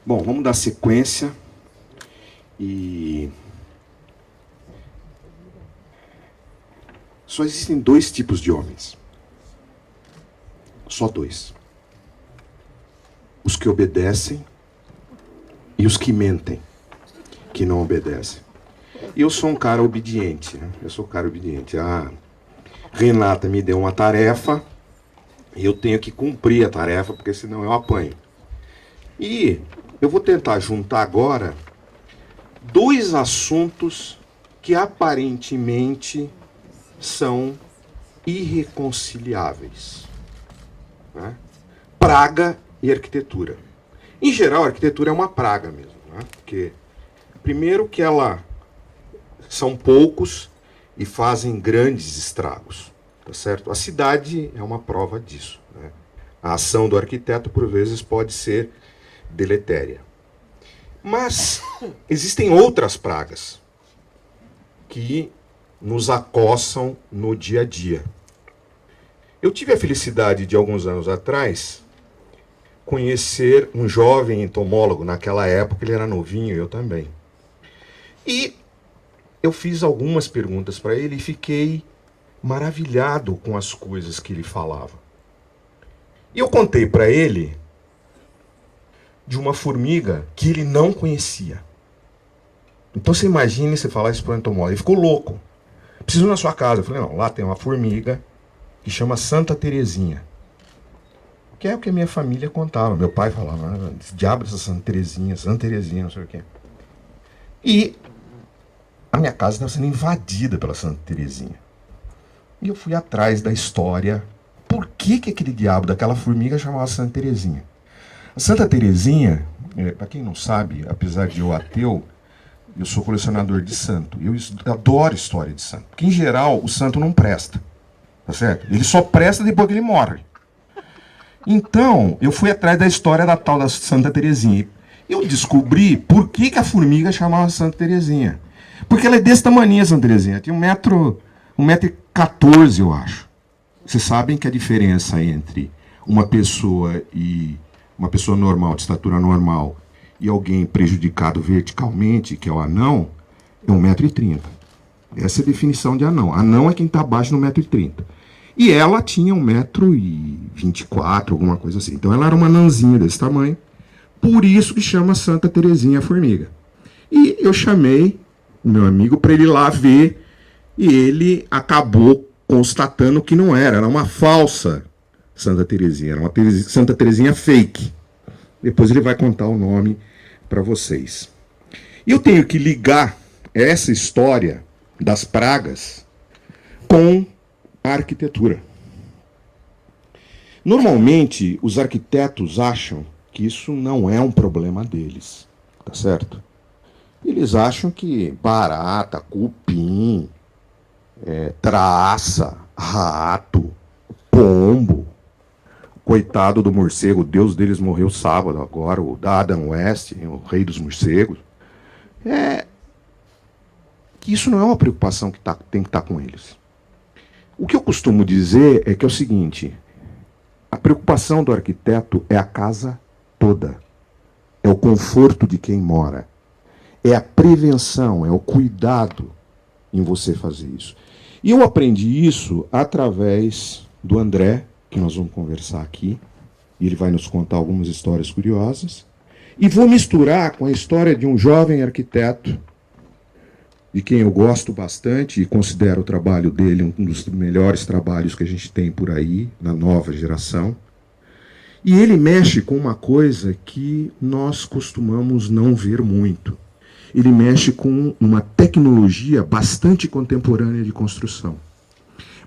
Bom, vamos dar sequência e só existem dois tipos de homens. Só dois. Os que obedecem e os que mentem, que não obedecem. E eu sou um cara obediente, né? Eu sou um cara obediente. A Renata me deu uma tarefa e eu tenho que cumprir a tarefa, porque senão eu apanho. E eu vou tentar juntar agora dois assuntos que aparentemente são irreconciliáveis, né? Praga e arquitetura. Em geral, a arquitetura é uma praga mesmo, né? Porque, primeiro, que ela são poucos e fazem grandes estragos, tá certo? A cidade é uma prova disso, né? A ação do arquiteto, por vezes, pode ser deletéria. Mas existem outras pragas que nos acossam no dia a dia. Eu tive a felicidade de, alguns anos atrás, conhecer um jovem entomólogo. Naquela época ele era novinho, eu também. E eu fiz algumas perguntas para ele e fiquei maravilhado com as coisas que ele falava. E eu contei para ele de uma formiga que ele não conhecia. Então você imagine você falar isso para o entomólogo. Ele ficou louco. Preciso ir na sua casa. Eu falei, não, lá tem uma formiga que chama Santa Terezinha. Que é o que a minha família contava. Meu pai falava, esse diabo dessa Santa Terezinha, não sei o quê. E a minha casa estava sendo invadida pela Santa Terezinha. E eu fui atrás da história. Por que aquele diabo daquela formiga chamava Santa Terezinha? A Santa Terezinha, para quem não sabe, apesar de eu ateu, eu sou colecionador de santo. Eu adoro história de santo. Porque, em geral, o santo não presta. Tá certo? Ele só presta depois que ele morre. Então, eu fui atrás da história da tal da Santa Terezinha. Eu descobri por que a formiga chamava Santa Terezinha. Porque ela é desse tamanho, Santa Terezinha. Tinha 1,14 m, eu acho. Vocês sabem que a diferença entre uma pessoa normal, de estatura normal, e alguém prejudicado verticalmente, que é o anão, é 1,30 m. Essa é a definição de anão. Anão é quem está abaixo de 1,30 m. E ela tinha 1,24 m, alguma coisa assim. Então ela era uma anãzinha desse tamanho. Por isso que chama Santa Terezinha a formiga. E eu chamei o meu amigo para ele ir lá ver. E ele acabou constatando que não era. Era uma falsa Santa Terezinha. Era uma Santa Terezinha fake. Depois ele vai contar o nome para vocês. E eu tenho que ligar essa história das pragas com a arquitetura. Normalmente, os arquitetos acham que isso não é um problema deles, tá certo? Eles acham que barata, cupim, traça, rato, pombo, coitado do morcego, o deus deles morreu sábado agora, o Adam West, o rei dos morcegos. Que isso não é uma preocupação que tem que estar com eles. O que eu costumo dizer é que é o seguinte: a preocupação do arquiteto é a casa toda, é o conforto de quem mora, é a prevenção, é o cuidado em você fazer isso. E eu aprendi isso através do André, que nós vamos conversar aqui, e ele vai nos contar algumas histórias curiosas, e vou misturar com a história de um jovem arquiteto, de quem eu gosto bastante e considero o trabalho dele um dos melhores trabalhos que a gente tem por aí, na nova geração. E ele mexe com uma coisa que nós costumamos não ver muito. Ele mexe com uma tecnologia bastante contemporânea de construção.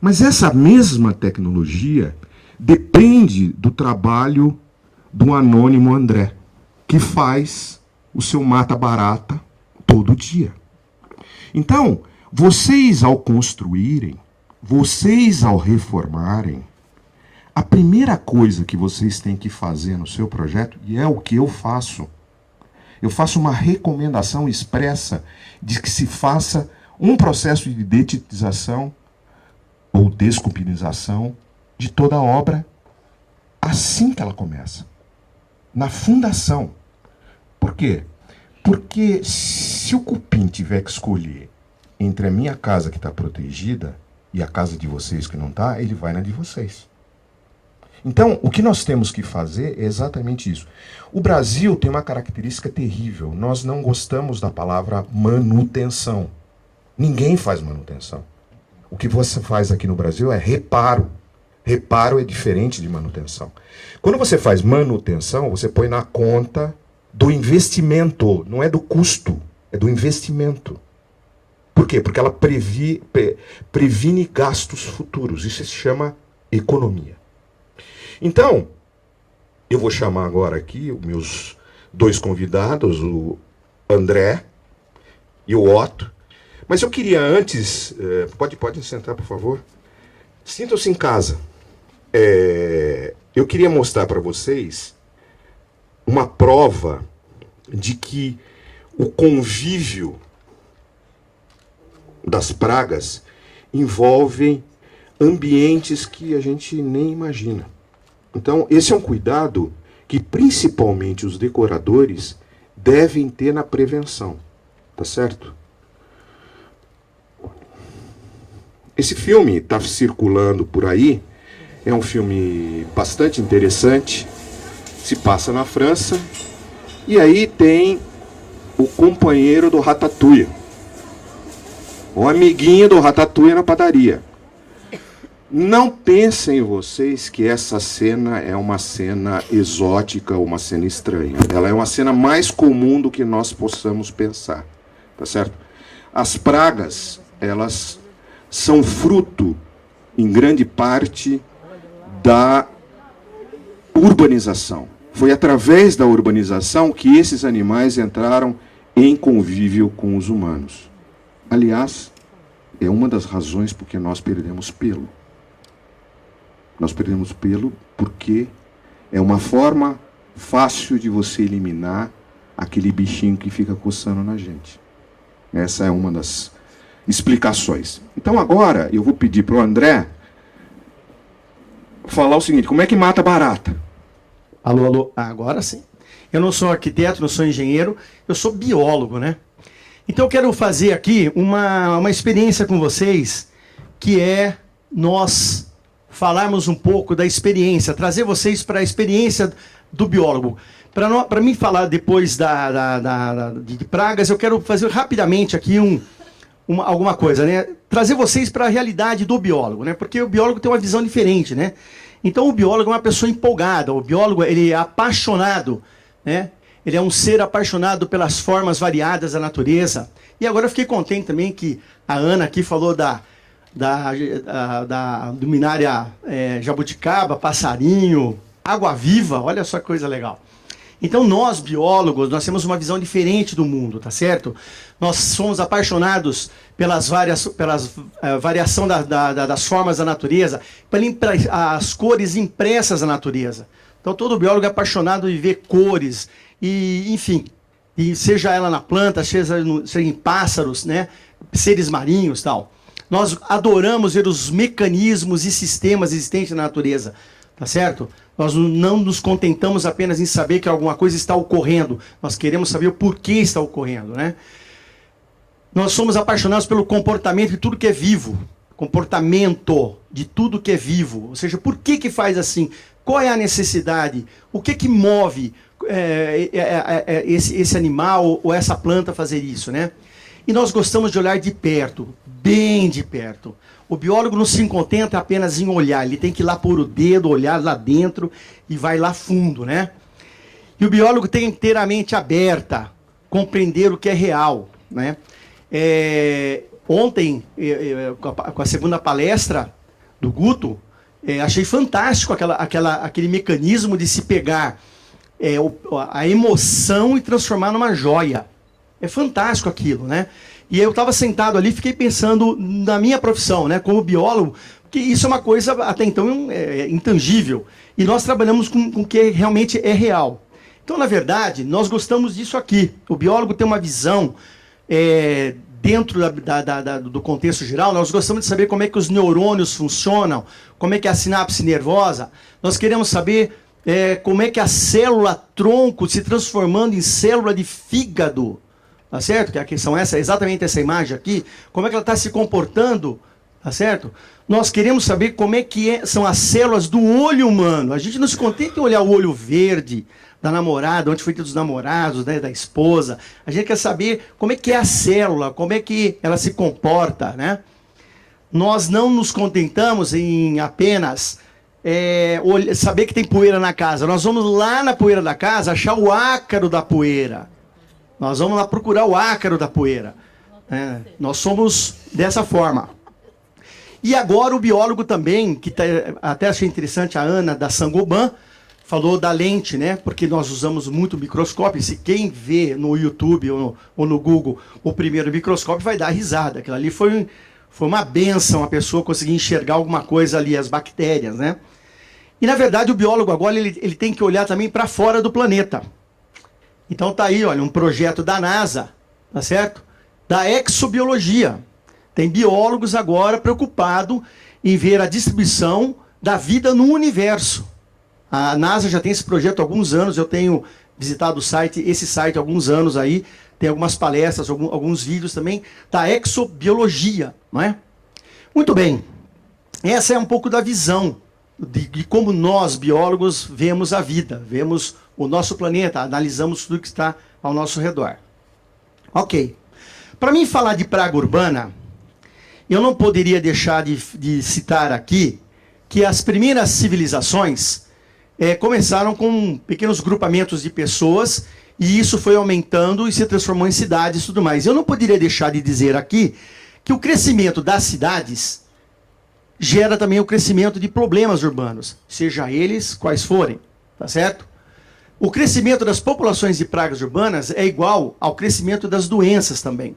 Mas essa mesma tecnologia depende do trabalho do anônimo André, que faz o seu mata-barata todo dia. Então, vocês ao construírem, vocês ao reformarem, a primeira coisa que vocês têm que fazer no seu projeto, e é o que eu faço uma recomendação expressa de que se faça um processo de dedetização ou desculpinização de toda a obra assim que ela começa, na fundação. Por quê? Porque se o cupim tiver que escolher entre a minha casa que está protegida e a casa de vocês que não está, ele vai na de vocês. Então, o que nós temos que fazer é exatamente isso. O Brasil tem uma característica terrível. Nós não gostamos da palavra manutenção. Ninguém faz manutenção. O que você faz aqui no Brasil é reparo. Reparo é diferente de manutenção. Quando você faz manutenção, você põe na conta do investimento, não é do custo, é do investimento. Por quê? Porque ela previne gastos futuros. Isso se chama economia. Então, eu vou chamar agora aqui os meus dois convidados, o André e o Otto. Mas eu queria antes... Pode sentar, por favor? Sintam-se em casa. Eu queria mostrar para vocês uma prova de que o convívio das pragas envolvem ambientes que a gente nem imagina. Então, esse é um cuidado que principalmente os decoradores devem ter na prevenção, tá certo? Esse filme está circulando por aí, é um filme bastante interessante, se passa na França, e aí tem o companheiro do Ratatouille, o amiguinho do Ratatouille na padaria. Não pensem vocês que essa cena é uma cena exótica ou uma cena estranha. Ela é uma cena mais comum do que nós possamos pensar, tá certo? As pragas, elas são fruto, em grande parte, da urbanização. Foi através da urbanização que esses animais entraram em convívio com os humanos. Aliás, é uma das razões por que nós perdemos pelo. Nós perdemos pelo porque é uma forma fácil de você eliminar aquele bichinho que fica coçando na gente. Essa é uma das explicações. Então agora eu vou pedir para o André falar o seguinte: como é que mata barata? Alô, alô, agora sim. Eu não sou arquiteto, não sou engenheiro, eu sou biólogo, né? Então eu quero fazer aqui uma experiência com vocês, que é nós falarmos um pouco da experiência, trazer vocês para a experiência do biólogo. Para mim falar depois de pragas, eu quero fazer rapidamente aqui alguma coisa, né? Trazer vocês para a realidade do biólogo, né? Porque o biólogo tem uma visão diferente, né? Então o biólogo é uma pessoa empolgada, o biólogo ele é apaixonado, né? Ele é um ser apaixonado pelas formas variadas da natureza. E agora eu fiquei contente também que a Ana aqui falou da luminária jabuticaba, passarinho, água-viva, olha só que coisa legal. Então nós, biólogos, nós temos uma visão diferente do mundo, tá certo? Nós somos apaixonados pelas variação das formas da natureza, pelas cores impressas da natureza. Então todo biólogo é apaixonado em ver cores, e enfim, e seja ela na planta, seja em pássaros, né? Seres marinhos e tal. Nós adoramos ver os mecanismos e sistemas existentes na natureza, tá certo? Nós não nos contentamos apenas em saber que alguma coisa está ocorrendo. Nós queremos saber o porquê está ocorrendo, né? Nós somos apaixonados pelo comportamento de tudo que é vivo. Comportamento de tudo que é vivo. Ou seja, por que faz assim? Qual é a necessidade? O que move esse animal ou essa planta a fazer isso, né? E nós gostamos de olhar de perto, bem de perto. O biólogo não se contenta apenas em olhar, ele tem que ir lá pôr o dedo, olhar lá dentro e vai lá fundo, né? E o biólogo tem que ter a mente aberta, compreender o que é real, né? Ontem, com a segunda palestra do Guto, achei fantástico aquele mecanismo de se pegar a emoção e transformar numa joia. É fantástico aquilo, né? E eu estava sentado ali, fiquei pensando na minha profissão, né? Como biólogo, que isso é uma coisa até então intangível. E nós trabalhamos com o que realmente é real. Então, na verdade, nós gostamos disso aqui. O biólogo tem uma visão dentro do contexto geral, nós gostamos de saber como é que os neurônios funcionam, como é que é a sinapse nervosa. Nós queremos saber como é que a célula-tronco se transformando em célula de fígado, tá certo? Que aqui são exatamente essa imagem aqui. Como é que ela está se comportando, tá certo? Nós queremos saber como é que são as células do olho humano. A gente não se contenta em olhar o olho verde da namorada, onde foi dos namorados, né, da esposa. A gente quer saber como é que é a célula, como é que ela se comporta, né? Nós não nos contentamos em apenas saber que tem poeira na casa. Nós vamos lá na poeira da casa achar o ácaro da poeira. Nós vamos lá procurar o ácaro da poeira. Nós somos dessa forma. E agora o biólogo também, que até achei interessante, a Ana da Sangoban, falou da lente, né? Porque nós usamos muito microscópio. Se quem vê no YouTube ou no Google o primeiro microscópio vai dar risada. Aquilo ali foi uma benção a pessoa conseguir enxergar alguma coisa ali, as bactérias, né? E na verdade o biólogo agora ele tem que olhar também para fora do planeta. Então tá aí, olha, um projeto da NASA, tá certo? Da exobiologia. Tem biólogos agora preocupados em ver a distribuição da vida no universo. A NASA já tem esse projeto há alguns anos, eu tenho visitado esse site há alguns anos aí, tem algumas palestras, alguns vídeos também, da exobiologia, não é? Muito bem, essa é um pouco da visão de como nós, biólogos, vemos a vida, vemos o nosso planeta, analisamos tudo que está ao nosso redor. Ok. Para mim falar de praga urbana, eu não poderia deixar de citar aqui que as primeiras civilizações começaram com pequenos grupamentos de pessoas e isso foi aumentando e se transformou em cidades e tudo mais. Eu não poderia deixar de dizer aqui que o crescimento das cidades gera também o crescimento de problemas urbanos, seja eles quais forem, tá certo? O crescimento das populações de pragas urbanas é igual ao crescimento das doenças também.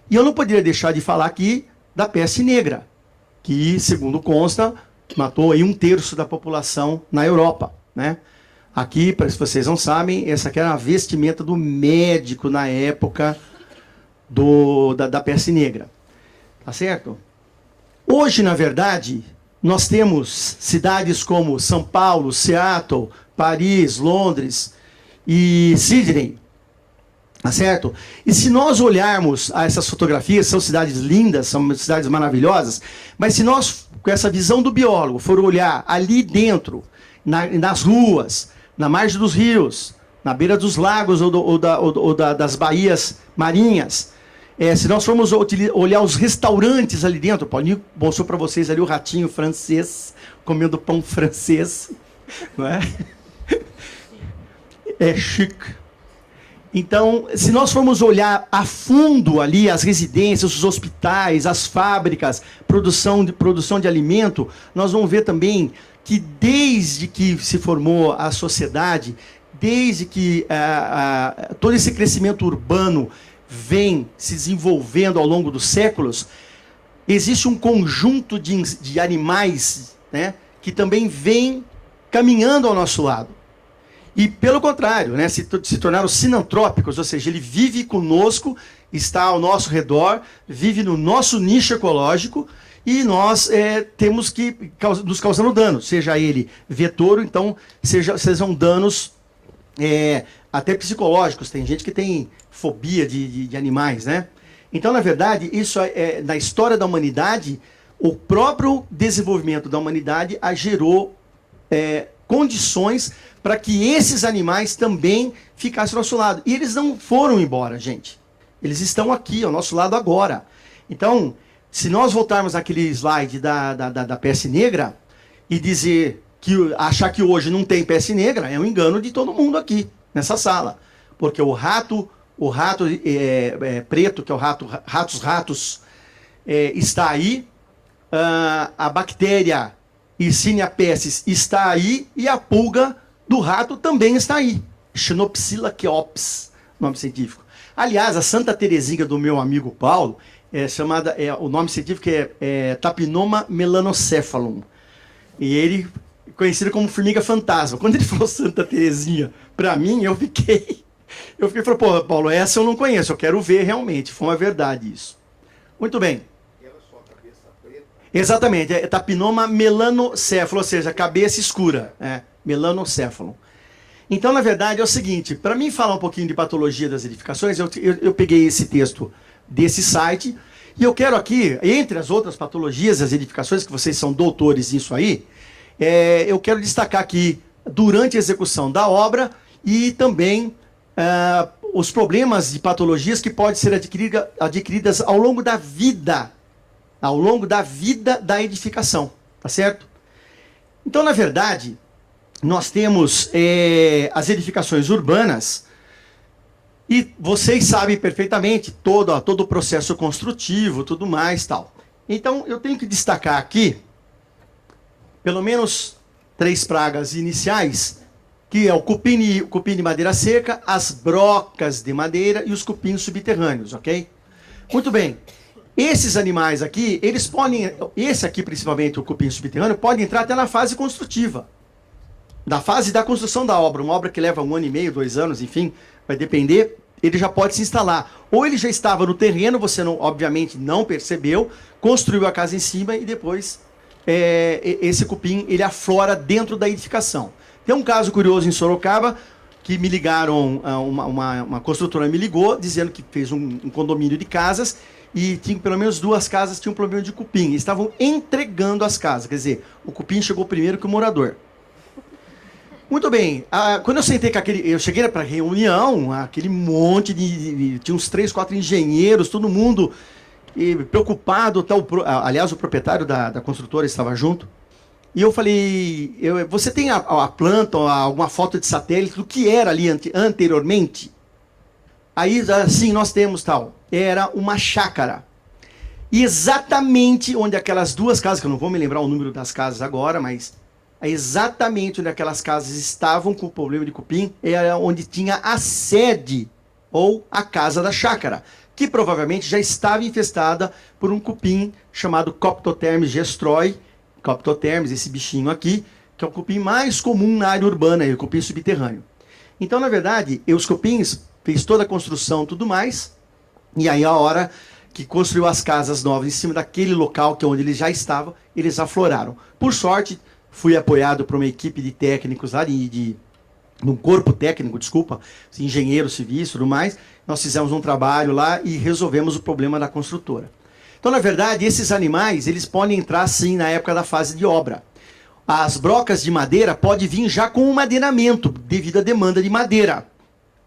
E eu não poderia deixar de falar aqui da peste negra, que, segundo consta, matou aí 1/3 da população na Europa, né? Aqui, se vocês não sabem, essa aqui era a vestimenta do médico na época da peste negra. Tá certo? Hoje, na verdade, nós temos cidades como São Paulo, Seattle, Paris, Londres e Sydney. Tá certo? E se nós olharmos a essas fotografias, são cidades lindas, são cidades maravilhosas, mas se nós, com essa visão do biólogo, for olhar ali dentro, nas ruas, na margem dos rios, na beira dos lagos das baías marinhas, se nós formos olhar os restaurantes ali dentro, Paulinho mostrou para vocês ali o ratinho francês, comendo pão francês, não é? É chique. Então, se nós formos olhar a fundo ali as residências, os hospitais, as fábricas, produção de alimento, nós vamos ver também que desde que se formou a sociedade, desde que todo esse crescimento urbano vem se desenvolvendo ao longo dos séculos, existe um conjunto de animais, né, que também vem caminhando ao nosso lado. E, pelo contrário, né, se tornaram sinantrópicos, ou seja, ele vive conosco, está ao nosso redor, vive no nosso nicho ecológico, e nós temos que nos causando dano, seja ele vetor, então sejam danos até psicológicos. Tem gente que tem fobia de animais, né? Então, na verdade, isso na história da humanidade, o próprio desenvolvimento da humanidade gerou condições para que esses animais também ficassem ao nosso lado. E eles não foram embora, gente. Eles estão aqui, ao nosso lado agora. Então, se nós voltarmos àquele slide da peste negra e achar que hoje não tem peste negra, é um engano de todo mundo aqui, nessa sala. Porque o rato preto, que é o ratos, está aí, a bactéria Yersinia pestis está aí e a pulga do rato também está aí. Xenopsila keops, nome científico. Aliás, a Santa Teresinha do meu amigo Paulo, o nome científico é Tapinoma melanocephalum. E ele é conhecido como formiga fantasma. Quando ele falou Santa Teresinha, para mim, eu fiquei falei, pô, Paulo, essa eu não conheço, eu quero ver realmente. Foi uma verdade isso. Muito bem. Exatamente, é tapinoma melanocéfalo, ou seja, cabeça escura, melanocéfalo. Então, na verdade, é o seguinte, para mim falar um pouquinho de patologia das edificações, eu peguei esse texto desse site, e eu quero aqui, entre as outras patologias das edificações, que vocês são doutores nisso aí, eu quero destacar aqui, durante a execução da obra, e também os problemas de patologias que podem ser adquiridas ao longo da vida da edificação, tá certo? Então, na verdade, nós temos as edificações urbanas, e vocês sabem perfeitamente todo o processo construtivo, tudo mais, tal. Então, eu tenho que destacar aqui, pelo menos 3 pragas iniciais, que é o cupim de madeira seca, as brocas de madeira e os cupins subterrâneos, ok? Muito bem. Esses animais aqui, eles podem, esse aqui principalmente, o cupim subterrâneo, pode entrar até na fase construtiva. Da fase da construção da obra. Uma obra que leva 1 ano e meio, 2 anos, enfim, vai depender, ele já pode se instalar. Ou ele já estava no terreno, você não, obviamente não percebeu, construiu a casa em cima e depois esse cupim ele aflora dentro da edificação. Tem um caso curioso em Sorocaba, que me ligaram, uma construtora me ligou, dizendo que fez um condomínio de casas, e tinha pelo menos 2 casas tinham um problema de cupim. Eles estavam entregando as casas, quer dizer, o cupim chegou primeiro que o morador. Muito bem, quando eu sentei com eu cheguei para a reunião, aquele monte tinha uns 3, 4 engenheiros, todo mundo preocupado, aliás, o proprietário da construtora estava junto, e eu falei, você tem a planta, ou alguma foto de satélite do que era ali anteriormente? Aí, sim, nós temos tal. Era uma chácara. E exatamente onde aquelas 2 casas, que eu não vou me lembrar o número das casas agora, mas exatamente onde aquelas casas estavam com o problema de cupim, era onde tinha a sede, ou a casa da chácara, que provavelmente já estava infestada por um cupim chamado Coptotermes gestroi, Coptotermes, esse bichinho aqui, que é o cupim mais comum na área urbana, o cupim subterrâneo. Então, na verdade, os cupins fez toda a construção e tudo mais, e aí a hora que construiu as casas novas em cima daquele local que é onde eles já estavam, eles afloraram. Por sorte, fui apoiado por uma equipe de técnicos lá, num corpo técnico, desculpa, engenheiros civis e tudo mais, nós fizemos um trabalho lá e resolvemos o problema da construtora. Então, na verdade, esses animais, eles podem entrar sim na época da fase de obra. As brocas de madeira podem vir já com o madeiramento, devido à demanda de madeira,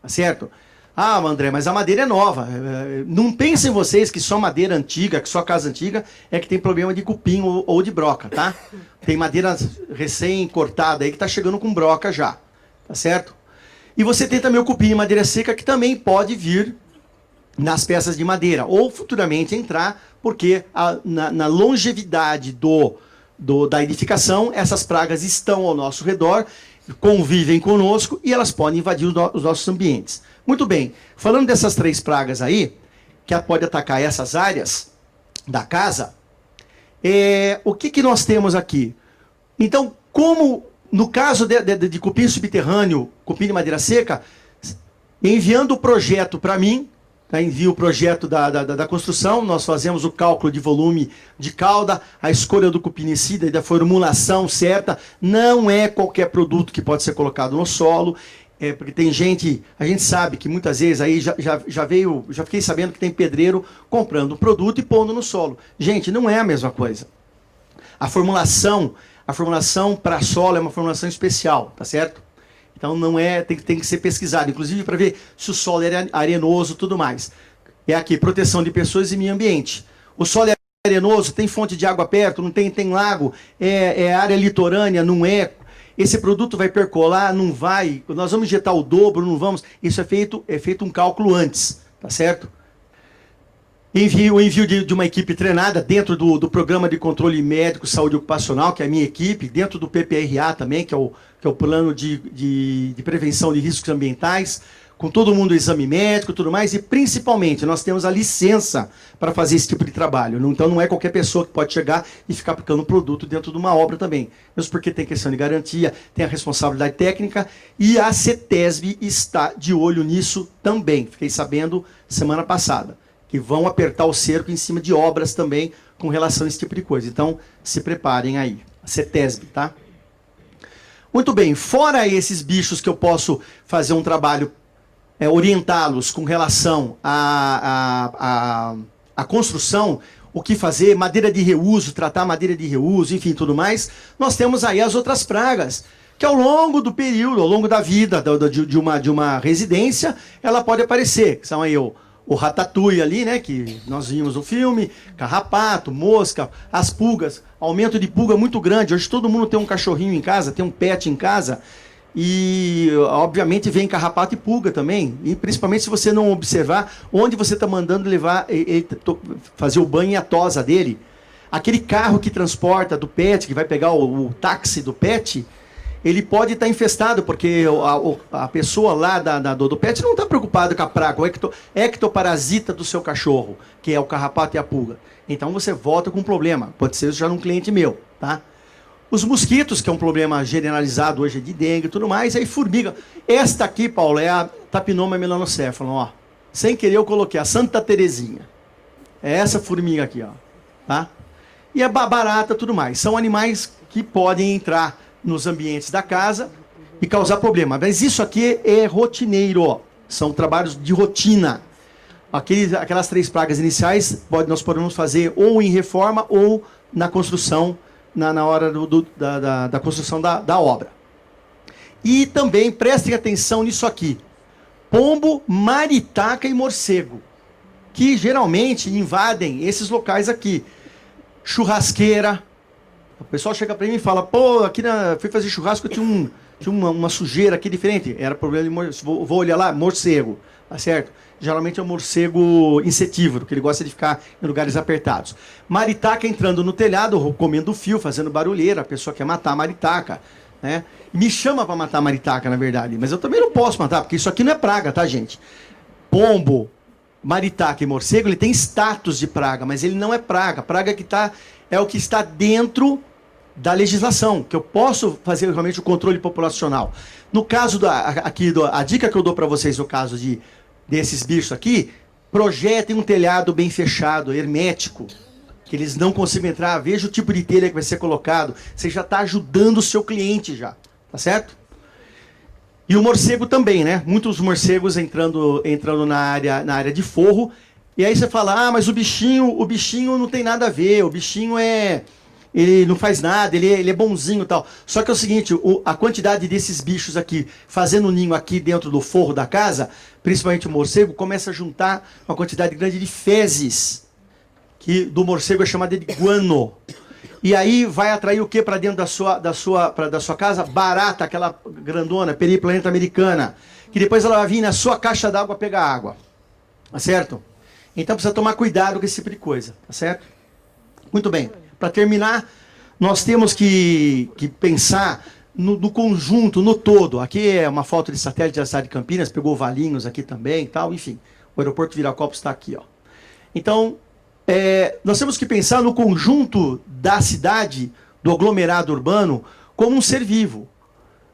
tá certo? Ah, André, mas a madeira é nova. Não pensem vocês que só madeira antiga, que só casa antiga é que tem problema de cupim ou de broca, tá? Tem madeira recém-cortada aí que tá chegando com broca já, tá certo? E você tem também o cupim de madeira seca que também pode vir nas peças de madeira, ou futuramente entrar, porque na longevidade da edificação, essas pragas estão ao nosso redor, convivem conosco e elas podem invadir os nossos ambientes. Muito bem, falando dessas 3 pragas aí, que pode atacar essas áreas da casa, o que nós temos aqui? Então, como no caso de cupim subterrâneo, cupim de madeira seca, enviando o projeto para mim, envia o projeto da construção, nós fazemos o cálculo de volume de cauda, a escolha do cupimicida e da formulação certa, não é qualquer produto que pode ser colocado no solo, porque tem gente, a gente sabe que muitas vezes aí já fiquei sabendo que tem pedreiro comprando um produto e pondo no solo. Gente, não é a mesma coisa. A formulação para solo é uma formulação especial, tá certo? Então não tem que ser pesquisado, inclusive para ver se o solo é arenoso e tudo mais. É aqui, proteção de pessoas e meio ambiente. O solo é arenoso, tem fonte de água perto, não tem lago, é área litorânea, não é. Esse produto vai percolar, não vai, nós vamos injetar o dobro, não vamos. Isso é feito um cálculo antes, tá certo? O envio de uma equipe treinada dentro do programa de controle médico saúde ocupacional, que é a minha equipe, dentro do PPRA também, que é o plano de prevenção de riscos ambientais, com todo mundo o exame médico e tudo mais, e principalmente nós temos a licença para fazer esse tipo de trabalho. Então não é qualquer pessoa que pode chegar e ficar aplicando produto dentro de uma obra também. Mesmo porque tem questão de garantia, tem a responsabilidade técnica, e a CETESB está de olho nisso também. Fiquei sabendo semana passada. que vão apertar o cerco em cima de obras também com relação a esse tipo de coisa. Então, se preparem aí. A CETESB, tá? Muito bem, fora esses bichos que eu posso fazer um trabalho, orientá-los com relação à construção, o que fazer, madeira de reuso, tratar madeira de reuso, enfim, tudo mais, nós temos aí as outras pragas, que ao longo do período, ao longo da vida de uma residência, ela pode aparecer, que são aí o ratatouille ali, né, que nós vimos no filme, carrapato, mosca, as pulgas, aumento de pulga muito grande. Hoje todo mundo tem um cachorrinho em casa, tem um pet em casa, e obviamente vem carrapato e pulga também, e principalmente se você não observar onde você está mandando levar, fazer o banho e a tosa dele. Aquele carro que transporta do pet, que vai pegar o táxi do pet, ele pode estar infestado, porque a pessoa lá do pet não está preocupada com a praga, o ectoparasita do seu cachorro, que é o carrapato e a pulga. Então você volta com um problema, pode ser já num cliente meu, tá? Os mosquitos, que é um problema generalizado hoje de dengue e tudo mais, aí formiga. Esta aqui, Paulo, é a Tapinoma melanocéfala, ó. Sem querer eu coloquei a Santa Terezinha. É essa formiga aqui, ó, tá? E a barata, tudo mais. São animais que podem entrar nos ambientes da casa e causar problema. Mas isso aqui é rotineiro, ó. São trabalhos de rotina. Aquelas 3 pragas iniciais nós podemos fazer ou em reforma ou na construção, na hora da construção da obra. E também prestem atenção nisso aqui. Pombo, maritaca e morcego, que geralmente invadem esses locais aqui. Churrasqueira. O pessoal chega para mim e fala, pô, fui fazer churrasco, tinha uma sujeira aqui diferente. Era problema de morcego. Vou olhar lá, morcego, tá certo? Geralmente é um morcego insetívoro, que ele gosta de ficar em lugares apertados. Maritaca entrando no telhado, comendo fio, fazendo barulheira, a pessoa quer matar a maritaca, né? Me chama para matar a maritaca, na verdade, mas eu também não posso matar, porque isso aqui não é praga, tá, gente? Pombo, maritaca e morcego, ele tem status de praga, mas ele não é praga. Praga é o que está dentro da legislação, que eu posso fazer realmente o controle populacional. No caso a dica que eu dou para vocês no caso desses bichos aqui, projetem um telhado bem fechado, hermético, que eles não consigam entrar. Veja o tipo de telha que vai ser colocado. Você já está ajudando o seu cliente já, tá certo? E o morcego também, né? Muitos morcegos entrando na área de forro. E aí você fala, mas o bichinho não tem nada a ver, o bichinho ele não faz nada, ele é bonzinho e tal. Só que é o seguinte, a quantidade desses bichos aqui, fazendo ninho aqui dentro do forro da casa, principalmente o morcego, começa a juntar uma quantidade grande de fezes, que do morcego é chamada de guano. E aí vai atrair o que para dentro da sua casa? Barata, aquela grandona, periplaneta americana, que depois ela vai vir na sua caixa d'água pegar água. Tá certo? Então precisa tomar cuidado com esse tipo de coisa, tá certo? Muito bem. Para terminar, nós temos que pensar no conjunto, no todo. Aqui é uma foto de satélite da cidade de Campinas, pegou Valinhos aqui também e tal, enfim. O aeroporto Viracopos está aqui, ó. Então, nós temos que pensar no conjunto da cidade, do aglomerado urbano, como um ser vivo.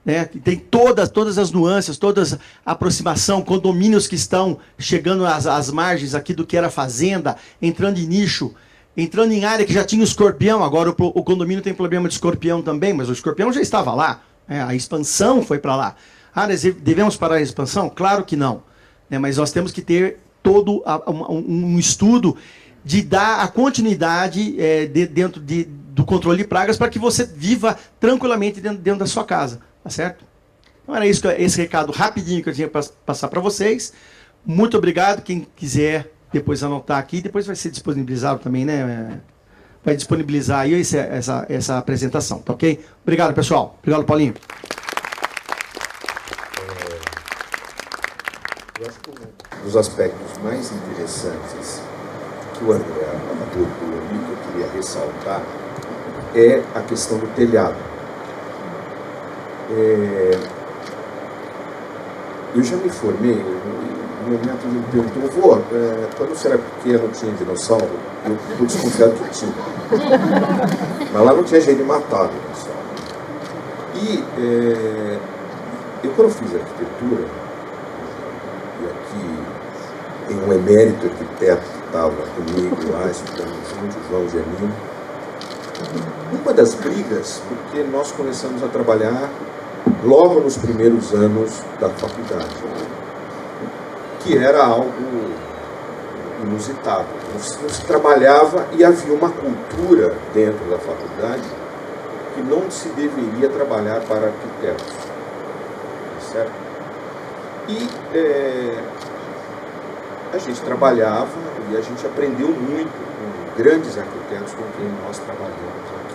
Né? Tem todas as nuances, todas a aproximação, condomínios que estão chegando às margens aqui do que era fazenda, entrando em nicho, entrando em área que já tinha o escorpião. Agora o condomínio tem problema de escorpião também, mas o escorpião já estava lá. Né? A expansão foi para lá. Devemos parar a expansão? Claro que não. Né? Mas nós temos que ter todo um estudo de dar a continuidade dentro do controle de pragas para que você viva tranquilamente dentro da sua casa. Tá certo? Então era esse recado rapidinho que eu tinha para passar para vocês. Muito obrigado. Quem quiser depois anotar aqui, depois vai ser disponibilizado também, né? Vai disponibilizar aí essa apresentação, tá ok? Obrigado, pessoal. Obrigado, Paulinho. Eu acho que um dos aspectos mais interessantes que o André abordou ali, que eu queria ressaltar, é a questão do telhado. Eu já me formei, meu neto me perguntou, vô, quando você era pequeno tinha dinossauro? Eu estou desconfiado que tinha. Mas lá não tinha jeito de matar dinossauro. E eu quando fiz arquitetura, e aqui tem um emérito arquiteto estava comigo lá, estudando junto, o João Gemini. Uma das brigas, porque nós começamos a trabalhar logo nos primeiros anos da faculdade, que era algo inusitado. Não se trabalhava e havia uma cultura dentro da faculdade que não se deveria trabalhar para arquitetos. Certo? E a gente trabalhava e a gente aprendeu muito com grandes arquitetos com quem nós trabalhamos aqui.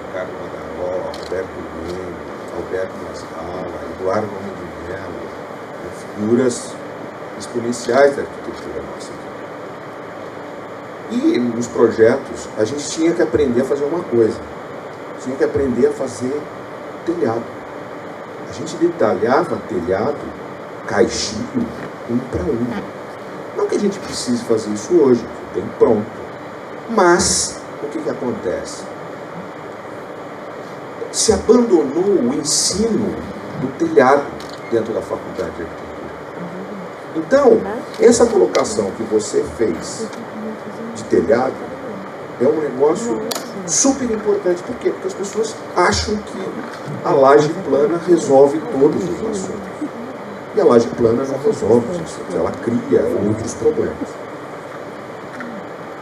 Ricardo Madaró, Alberto Leme, Alberto Mascala, Eduardo Homem de Mello, figuras exponenciais da arquitetura nossa. E nos projetos a gente tinha que aprender a fazer uma coisa, tinha que aprender a fazer telhado. A gente detalhava telhado, caixinho, um para um. Não que a gente precise fazer isso hoje, tem pronto. Mas, o que acontece? Se abandonou o ensino do telhado dentro da faculdade de arquitetura. Então, essa colocação que você fez de telhado é um negócio super importante. Por quê? Porque as pessoas acham que a laje plana resolve todos os assuntos. E a laje plana não resolve os assuntos, ela cria outros problemas.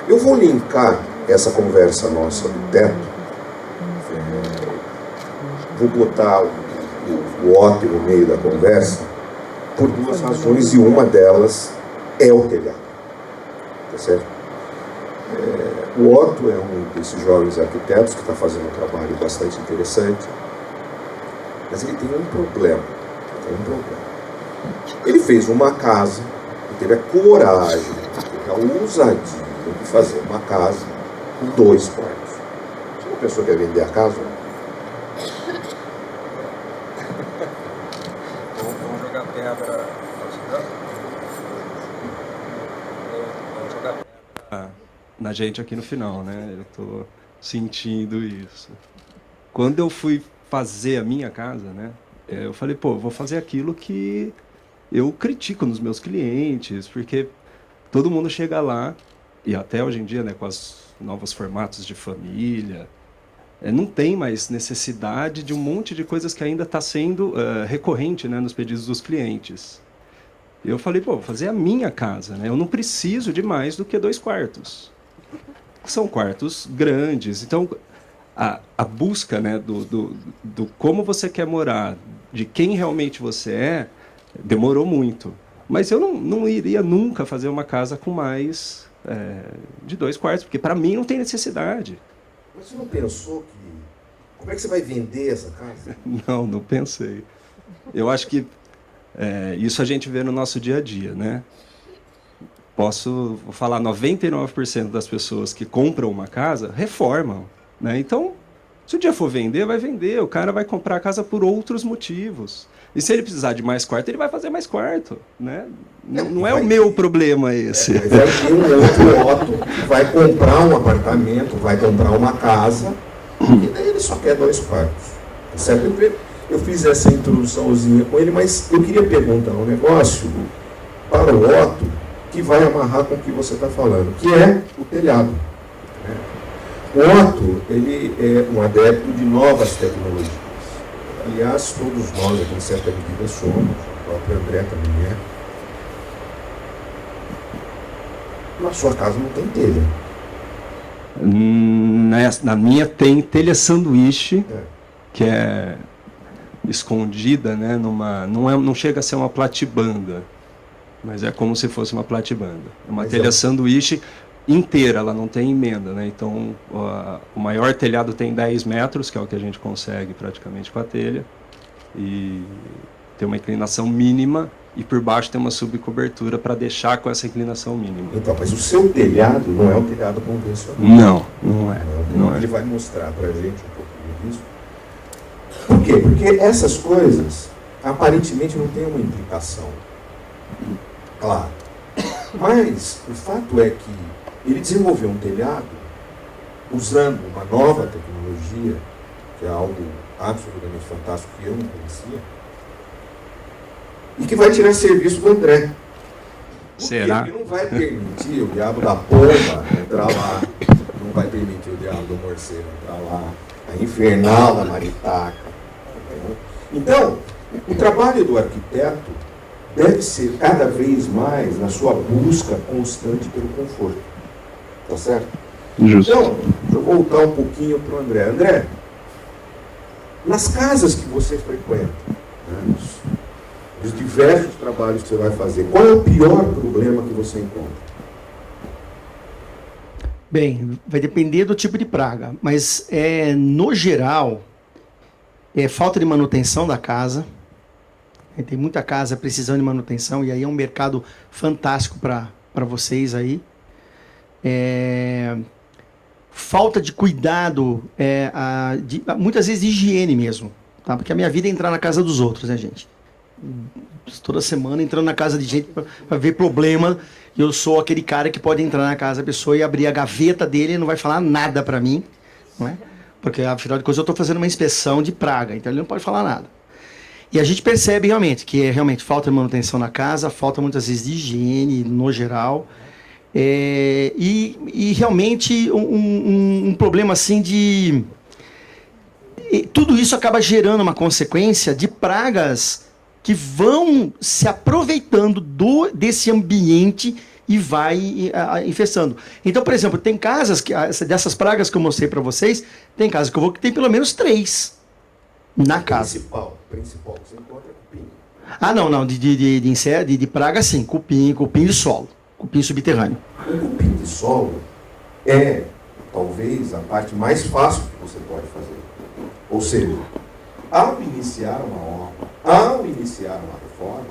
Eu vou linkar essa conversa nossa do teto, vou botar o Otto no meio da conversa, por duas razões, e uma delas é o telhado. Tá certo? O Otto é um desses jovens arquitetos que está fazendo um trabalho bastante interessante, mas ele tem um problema. Ele fez uma casa, ele teve a coragem, teve a ousadia de fazer uma casa com 2 quartos. Se uma pessoa quer vender a casa, vamos jogar pedra. Vamos jogar pedra na gente aqui no final, né? Eu tô sentindo isso. Quando eu fui fazer a minha casa, né? Eu falei, pô, vou fazer aquilo que eu critico nos meus clientes, porque todo mundo chega lá, e até hoje em dia, né, com os novos formatos de família, não tem mais necessidade de um monte de coisas que ainda está sendo recorrente, né, nos pedidos dos clientes. Eu falei, pô, vou fazer a minha casa, né? Eu não preciso de mais do que 2 quartos. São quartos grandes, então a busca, né, do como você quer morar, de quem realmente você demorou muito. Mas eu não iria nunca fazer uma casa com mais de 2 quartos, porque para mim não tem necessidade. Mas você não pensou que... Como é que você vai vender essa casa? Não pensei. Eu acho que isso a gente vê no nosso dia a dia, né? Vou falar, 99% das pessoas que compram uma casa reformam, né? Então, se o dia for vender, vai vender. O cara vai comprar a casa por outros motivos. E se ele precisar de mais quarto, ele vai fazer mais quarto, né? Não é o meu problema esse. Vai ter um outro Otto que vai comprar um apartamento, vai comprar uma casa, e daí ele só quer 2 quartos. Certo? Eu fiz essa introduçãozinha com ele, mas eu queria perguntar um negócio para o Otto que vai amarrar com o que você está falando, que é o telhado. O Otto, ele é um adepto de novas tecnologias. Aliás, todos nós aqui, em certa medida, somos. O próprio André também é. Na sua casa não tem telha. Na minha tem telha sanduíche, que é escondida, né, não chega a ser uma platibanda, mas é como se fosse uma platibanda. É uma telha sanduíche inteira, ela não tem emenda, né? Então, o maior telhado tem 10 metros, que é o que a gente consegue praticamente com a telha, e tem uma inclinação mínima, e por baixo tem uma subcobertura para deixar com essa inclinação mínima. Então, mas o seu telhado não é um telhado convencional. Não é. Não é. Ele vai mostrar para a gente um pouquinho disso. Por quê? Porque essas coisas, aparentemente, não têm uma implicação. Claro. Mas o fato é que ele desenvolveu um telhado usando uma nova tecnologia, que é algo absolutamente fantástico que eu não conhecia, e que vai tirar serviço do André. Será? Porque não vai permitir o diabo da pomba entrar lá, não vai permitir o diabo do morcego entrar lá, a infernal da maritaca. Entendeu? Então, o trabalho do arquiteto deve ser cada vez mais na sua busca constante pelo conforto. Tá certo? Justo. Então, deixa eu voltar um pouquinho para o André. André, nas casas que você frequenta, né, os diversos trabalhos que você vai fazer, qual é o pior problema que você encontra? Bem, vai depender do tipo de praga, mas no geral, falta de manutenção da casa. Tem muita casa precisando de manutenção e aí é um mercado fantástico para vocês aí. Falta de cuidado, muitas vezes de higiene mesmo, tá? Porque a minha vida é entrar na casa dos outros, né, gente? Toda semana entrando na casa de gente para ver problema. Eu sou aquele cara que pode entrar na casa da pessoa e abrir a gaveta dele e não vai falar nada para mim, não é? Porque afinal de contas eu estou fazendo uma inspeção de praga, então ele não pode falar nada. E a gente percebe realmente que realmente falta de manutenção na casa, falta muitas vezes de higiene no geral. E realmente um problema assim de... Tudo isso acaba gerando uma consequência de pragas que vão se aproveitando desse ambiente e vai infestando. Então, por exemplo, tem casas, dessas pragas que eu mostrei para vocês, tem casas que eu vou que tem pelo menos 3 na casa. Principal, você encontra cupim. Ah, não, de praga sim, cupim de solo, cupim subterrâneo. O cupim de solo é, talvez, a parte mais fácil que você pode fazer. Ou seja, ao iniciar uma obra, ao iniciar uma reforma,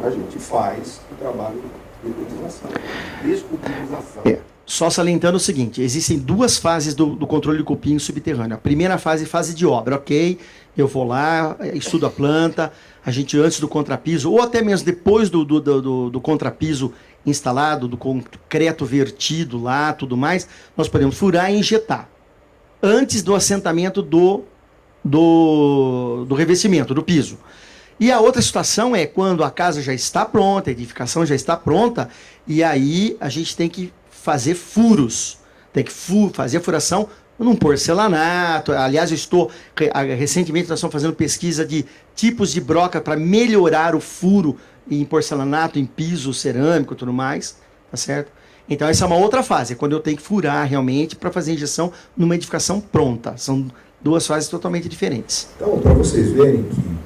a gente faz o trabalho de utilização, desculpinização. Só salientando o seguinte, existem 2 fases do controle de cupim subterrâneo. A primeira fase de obra, ok? Eu vou lá, estudo a planta, a gente antes do contrapiso, ou até mesmo depois do contrapiso instalado, do concreto vertido lá, tudo mais, nós podemos furar e injetar. Antes do assentamento do revestimento, do piso. E a outra situação é quando a casa já está pronta, a edificação já está pronta, e aí a gente tem que fazer furos, tem que fazer furação num porcelanato. Aliás, recentemente nós estamos fazendo pesquisa de tipos de broca para melhorar o furo em porcelanato, em piso cerâmico e tudo mais, tá certo? Então essa é uma outra fase, é quando eu tenho que furar realmente para fazer injeção numa edificação pronta. São 2 fases totalmente diferentes. Então, para vocês verem que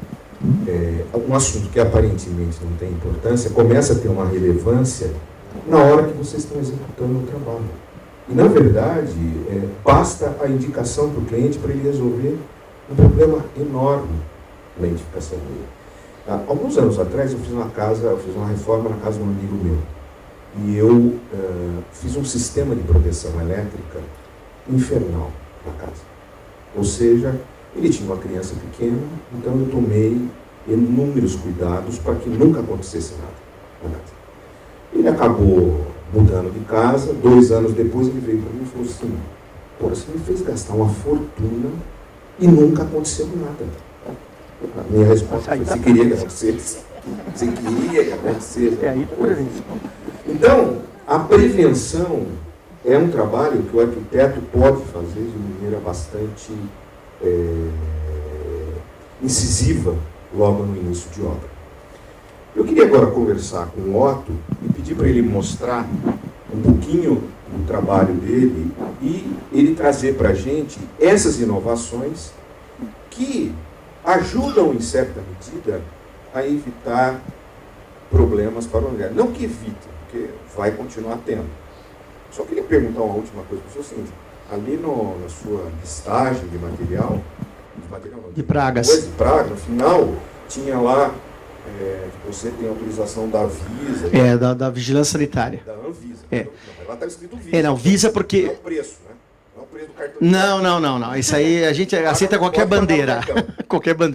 um assunto que aparentemente não tem importância, começa a ter uma relevância na hora que vocês estão executando o trabalho. E, na verdade, basta a indicação para o cliente para ele resolver um problema enorme na edificação dele. Alguns anos atrás, eu fiz uma reforma na casa de um amigo meu. E eu fiz um sistema de proteção elétrica infernal na casa. Ou seja, ele tinha uma criança pequena, então eu tomei inúmeros cuidados para que nunca acontecesse nada. Ele acabou mudando de casa, 2 anos depois ele veio para mim e falou assim: pô, você me fez gastar uma fortuna e nunca aconteceu nada. A minha resposta foi: você queria que acontecesse? Você queria que acontecesse? Então, a prevenção é um trabalho que o arquiteto pode fazer de maneira bastante incisiva logo no início de obra. Eu queria agora conversar com o Otto e pedir para ele mostrar um pouquinho do trabalho dele e ele trazer para a gente essas inovações que ajudam, em certa medida, a evitar problemas para o lugar. Não que evite, porque vai continuar tendo. Só queria perguntar uma última coisa para o senhor, seguinte: ali na sua listagem de material de pragas. Depois de praga, no final, tinha lá que você tem autorização da Visa. Da Vigilância Sanitária. Da Anvisa. Lá está escrito Visa. Não, Visa porque... Não é o preço, né? Não é o preço do cartão. Não. Isso aí a gente aceita qualquer bandeira.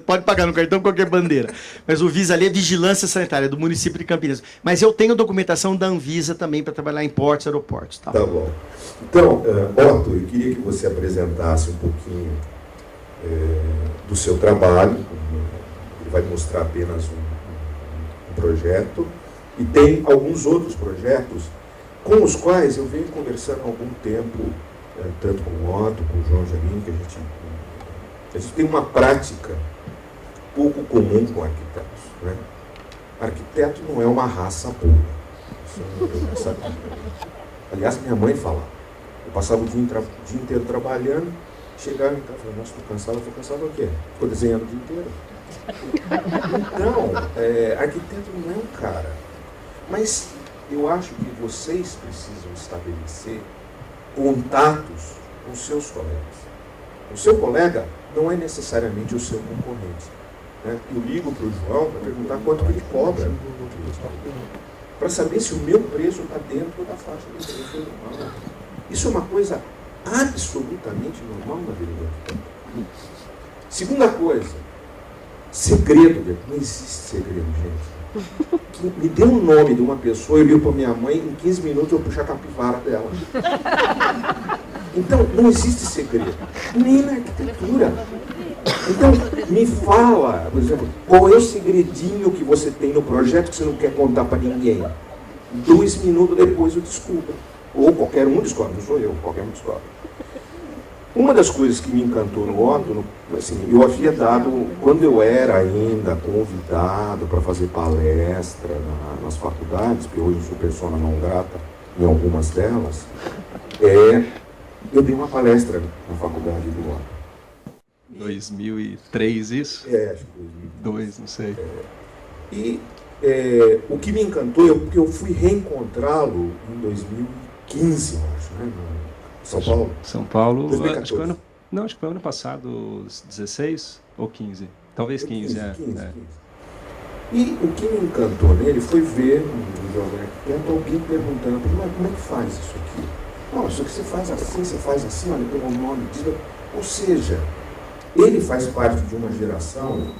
Pode pagar no cartão qualquer bandeira. Mas o Visa ali é Vigilância Sanitária, do município de Campinas. Mas eu tenho documentação da Anvisa também para trabalhar em portos, aeroportos. Tá bom. Então, Otto, eu queria que você apresentasse um pouquinho do seu trabalho. Ele vai mostrar apenas um projeto E tem alguns outros projetos com os quais eu venho conversando há algum tempo, tanto com o Otto, com o João Janine, que a gente tem uma prática pouco comum com arquitetos. Né? Arquiteto não é uma raça pura. Isso eu sabia. Aliás, minha mãe falava. Eu passava o dia inteiro trabalhando, chegava em casa e falava, nossa, estou cansado. Eu falei, cansado o quê? Ficou desenhando o dia inteiro. Então, arquiteto não é um cara. Mas eu acho que vocês precisam estabelecer contatos com seus colegas. O seu colega não é necessariamente o seu concorrente. Né? Eu ligo para o João para perguntar quanto que ele cobra, para saber se o meu preço está dentro da faixa do preço normal. Isso é uma coisa absolutamente normal na vida do arquiteto. Segunda coisa, segredo. Não existe segredo, gente. Me dê um nome de uma pessoa, eu ligo para minha mãe, em 15 minutos eu puxo a capivara dela. Então, não existe segredo, nem na arquitetura. Então, me fala, por exemplo, qual é o segredinho que você tem no projeto que você não quer contar para ninguém? 2 minutos depois eu descubro. Ou qualquer um descobre, não sou eu, qualquer um descobre. Uma das coisas que me encantou no Otto, assim, eu havia dado, quando eu era ainda convidado para fazer palestra nas faculdades, porque hoje eu sou persona não grata em algumas delas, eu dei uma palestra na faculdade do Otto. 2003 isso? Acho que 2002, não sei. O que me encantou é porque eu fui reencontrá-lo em 2015, eu acho, né? São Paulo? São Paulo, 2014. acho que foi ano passado, 16 ou 15? Talvez 15, 15. E o que me encantou nele foi ver um jovem arquiteto, alguém perguntando, mas como é que faz isso aqui? Não, isso aqui você faz assim, olha, pelo nome, diz. Ou seja, ele faz parte de uma geração,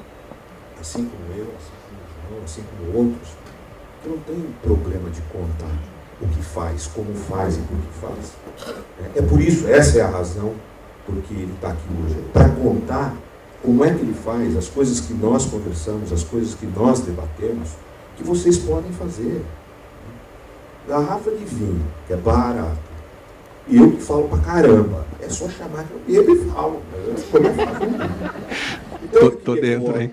assim como eu, assim como o João, assim como outros, que não tem problema de contar o que faz, como faz e por que faz. É por isso, essa é a razão por que ele está aqui hoje. Para contar como é que ele faz, as coisas que nós conversamos, as coisas que nós debatemos, que vocês podem fazer. Garrafa de vinho, que é barato. E eu que falo pra caramba. É só chamar que eu bebo e falo. Como é fácil. Então, tô dentro, hein?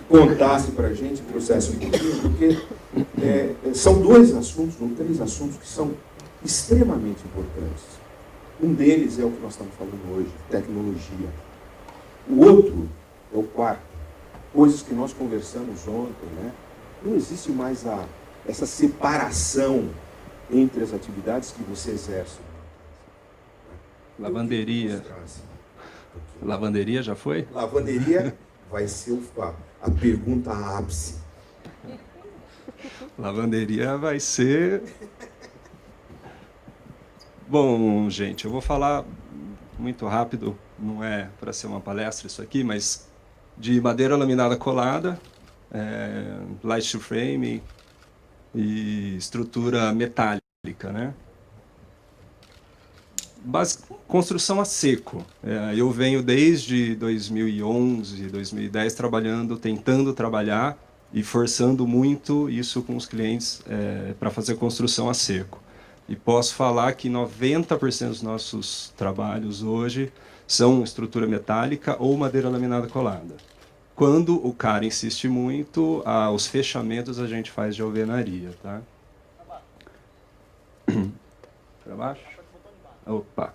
Contasse pra gente o processo um pouquinho, porque são 2 assuntos, ou 3 assuntos que são extremamente importantes. Um deles é o que nós estamos falando hoje, tecnologia. O outro é o quarto, coisas que nós conversamos ontem, né? Não existe mais essa separação entre as atividades que você exerce. Lavanderia. Lavanderia já foi? Lavanderia vai ser a pergunta ápice. Lavanderia vai ser... Bom, gente, eu vou falar muito rápido, não é para ser uma palestra isso aqui, mas de madeira laminada colada, light to frame e estrutura metálica, né? Construção a seco. Eu venho desde 2011, 2010 tentando trabalhar e forçando muito isso com os clientes para fazer construção a seco. E posso falar que 90% dos nossos trabalhos hoje são estrutura metálica ou madeira laminada colada. Quando o cara insiste muito, os fechamentos a gente faz de alvenaria, tá? Para baixo? Opa.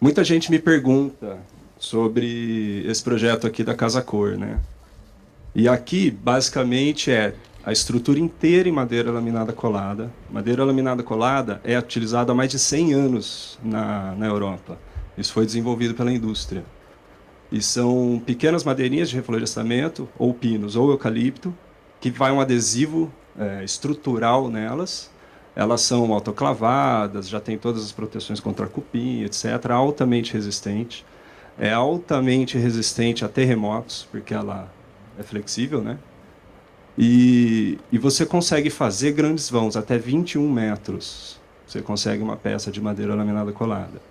Muita gente me pergunta sobre esse projeto aqui da Casa Cor, né? E aqui, basicamente, a estrutura inteira em madeira laminada colada. Madeira laminada colada é utilizada há mais de 100 anos na Europa. Isso foi desenvolvido pela indústria. E são pequenas madeirinhas de reflorestamento, ou pinos, ou eucalipto, que vai um adesivo estrutural nelas. Elas são autoclavadas, já tem todas as proteções contra cupim, etc. Altamente resistente. É altamente resistente a terremotos, porque ela é flexível, né? E você consegue fazer grandes vãos, até 21 metros. Você consegue uma peça de madeira laminada colada.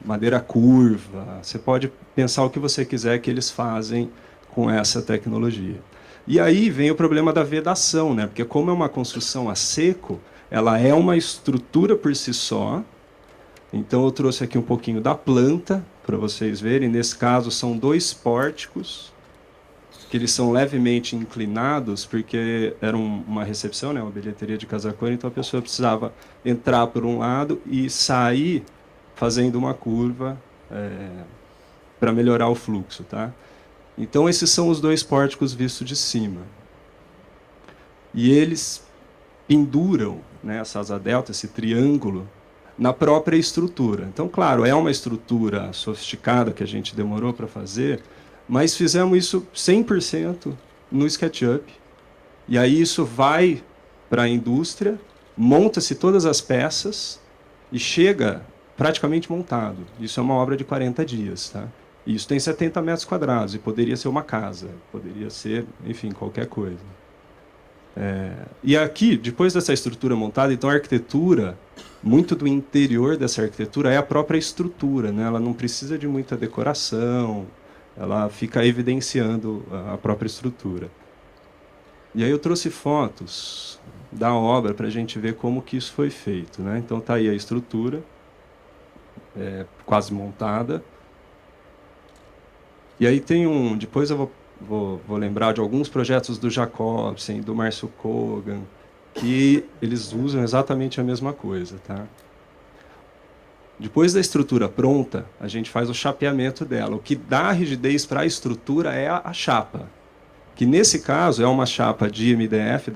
Madeira curva, você pode pensar o que você quiser que eles fazem com essa tecnologia. E aí vem o problema da vedação, né? Porque como é uma construção a seco, ela é uma estrutura por si só. Então eu trouxe aqui um pouquinho da planta para vocês verem. Nesse caso são 2 pórticos, que eles são levemente inclinados, porque era uma recepção, né? Uma bilheteria de Casacões, então a pessoa precisava entrar por um lado e sair fazendo uma curva para melhorar o fluxo, tá? Então esses são os 2 pórticos vistos de cima. E eles penduram, né, essa asa delta, esse triângulo, na própria estrutura. Então, claro, é uma estrutura sofisticada que a gente demorou para fazer, mas fizemos isso 100% no SketchUp. E aí isso vai para a indústria, monta-se todas as peças e chega praticamente montado. Isso é uma obra de 40 dias, tá? E isso tem 70 metros quadrados e poderia ser uma casa, poderia ser, enfim, qualquer coisa. E aqui, depois dessa estrutura montada, então a arquitetura, muito do interior dessa arquitetura é a própria estrutura, né? Ela não precisa de muita decoração, ela fica evidenciando a própria estrutura. E aí eu trouxe fotos da obra para a gente ver como que isso foi feito, né? Então está aí a estrutura, quase montada. E aí tem depois eu vou lembrar de alguns projetos do Jacobsen, do Márcio Kogan, que eles usam exatamente a mesma coisa, tá? Depois da estrutura pronta, a gente faz o chapeamento dela. O que dá rigidez para a estrutura é a chapa, que nesse caso é uma chapa de MDF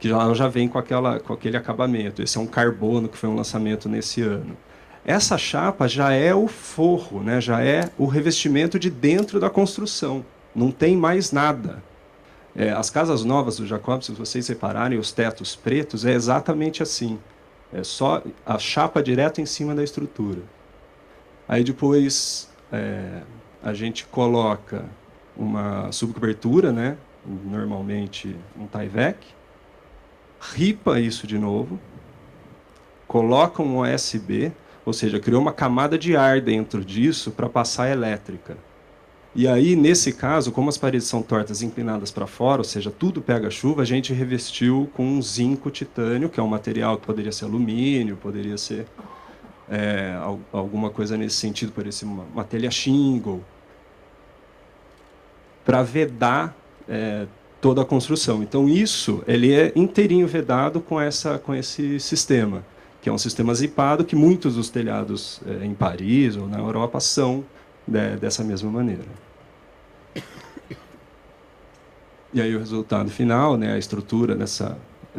que já vem com aquele acabamento. Esse é um carbono que foi um lançamento nesse ano. Essa chapa já é o forro, né? Já é o revestimento de dentro da construção. Não tem mais nada. As casas novas do Jacobsen, se vocês repararem, os tetos pretos, é exatamente assim. É só a chapa direto em cima da estrutura. Aí depois a gente coloca uma subcobertura, né? Normalmente um Tyvek, ripa isso de novo, coloca um OSB, ou seja, criou uma camada de ar dentro disso para passar elétrica. E aí, nesse caso, como as paredes são tortas inclinadas para fora, ou seja, tudo pega chuva, a gente revestiu com um zinco titânio, que é um material que poderia ser alumínio, poderia ser alguma coisa nesse sentido, poderia ser uma telha shingle, para vedar toda a construção. Então, isso ele é inteirinho vedado com esse sistema, que é um sistema zipado, que muitos dos telhados em Paris ou na Europa são dessa mesma maneira. E aí o resultado final, né, a estrutura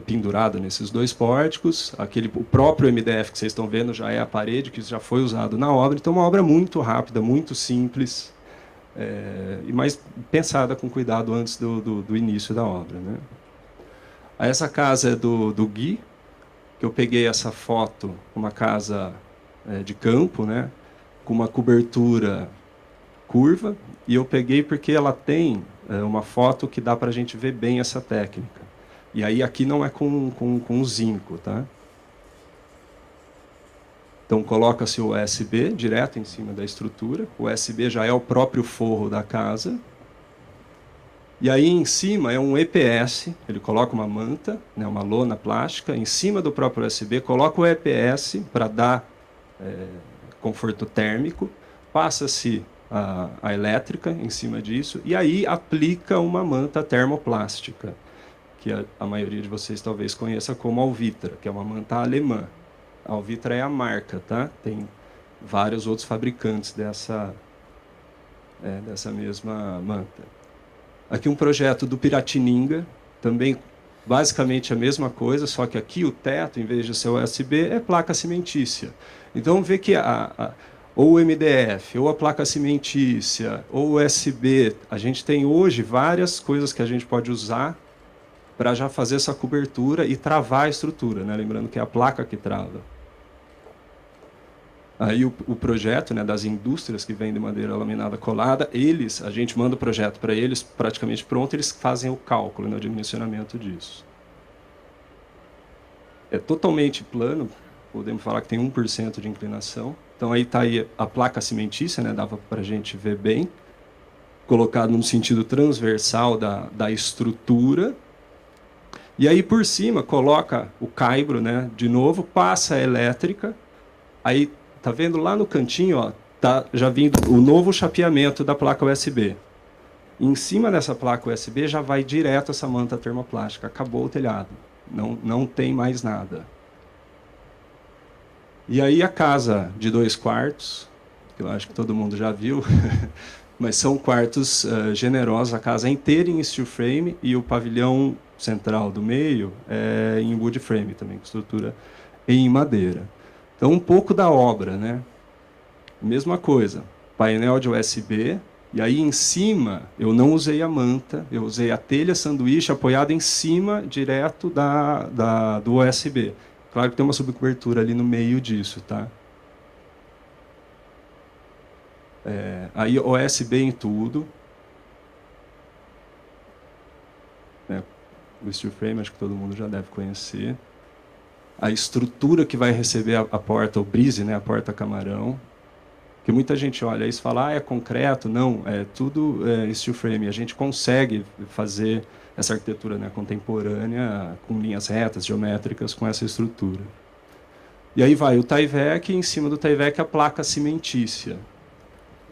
pendurada nesses 2 pórticos, o próprio MDF que vocês estão vendo já é a parede, que já foi usado na obra. Então, uma obra muito rápida, muito simples, e mais pensada com cuidado antes do início da obra, né? Essa casa é do Gui, que eu peguei essa foto, uma casa de campo, né, com uma cobertura curva, e eu peguei porque ela tem uma foto que dá para a gente ver bem essa técnica. E aí aqui não é com zinco, tá? Então coloca-se o USB direto em cima da estrutura. O USB já é o próprio forro da casa. E aí em cima é um EPS, ele coloca uma manta, né, uma lona plástica, em cima do próprio USB, coloca o EPS para dar conforto térmico, passa-se a elétrica em cima disso, e aí aplica uma manta termoplástica, que a maioria de vocês talvez conheça como Alvitra, que é uma manta alemã. A Alvitra é a marca, tá? Tem vários outros fabricantes dessa mesma manta. Aqui um projeto do Piratininga, também basicamente a mesma coisa, só que aqui o teto, em vez de ser USB, é placa cimentícia. Então, vê que ou o MDF, ou a placa cimentícia, ou o USB, a gente tem hoje várias coisas que a gente pode usar para já fazer essa cobertura e travar a estrutura, né? Lembrando que é a placa que trava. Aí o projeto, né, das indústrias que vendem madeira laminada colada, a gente manda o projeto para eles praticamente pronto, eles fazem o cálculo, né, o dimensionamento disso. É totalmente plano, podemos falar que tem 1% de inclinação. Então aí está aí a placa cimentícia, né, dava para a gente ver bem. colocado no sentido transversal da estrutura. E aí, por cima, coloca o caibro, né, de novo, passa a elétrica. Aí, tá vendo lá no cantinho, ó, tá já vindo o novo chapeamento da placa USB. Em cima dessa placa USB já vai direto essa manta termoplástica. Acabou o telhado. Não tem mais nada. E aí a casa de 2 quartos, que eu acho que todo mundo já viu, mas são quartos generosos, a casa é inteira em steel frame e o pavilhão central do meio é em wood frame também, com estrutura em madeira. Então, um pouco da obra, né? Mesma coisa, painel de USB, e aí em cima eu não usei a manta, eu usei a telha sanduíche apoiada em cima, direto do USB. Claro que tem uma subcobertura ali no meio disso, tá? Aí USB em tudo. O steel frame, acho que todo mundo já deve conhecer. A estrutura que vai receber a porta, o brise, né, a porta camarão. Que muita gente olha isso e fala, é concreto. Não, é tudo steel frame. A gente consegue fazer essa arquitetura, né, contemporânea, com linhas retas, geométricas, com essa estrutura. E aí vai o Tyvek, e em cima do Tyvek a placa cimentícia.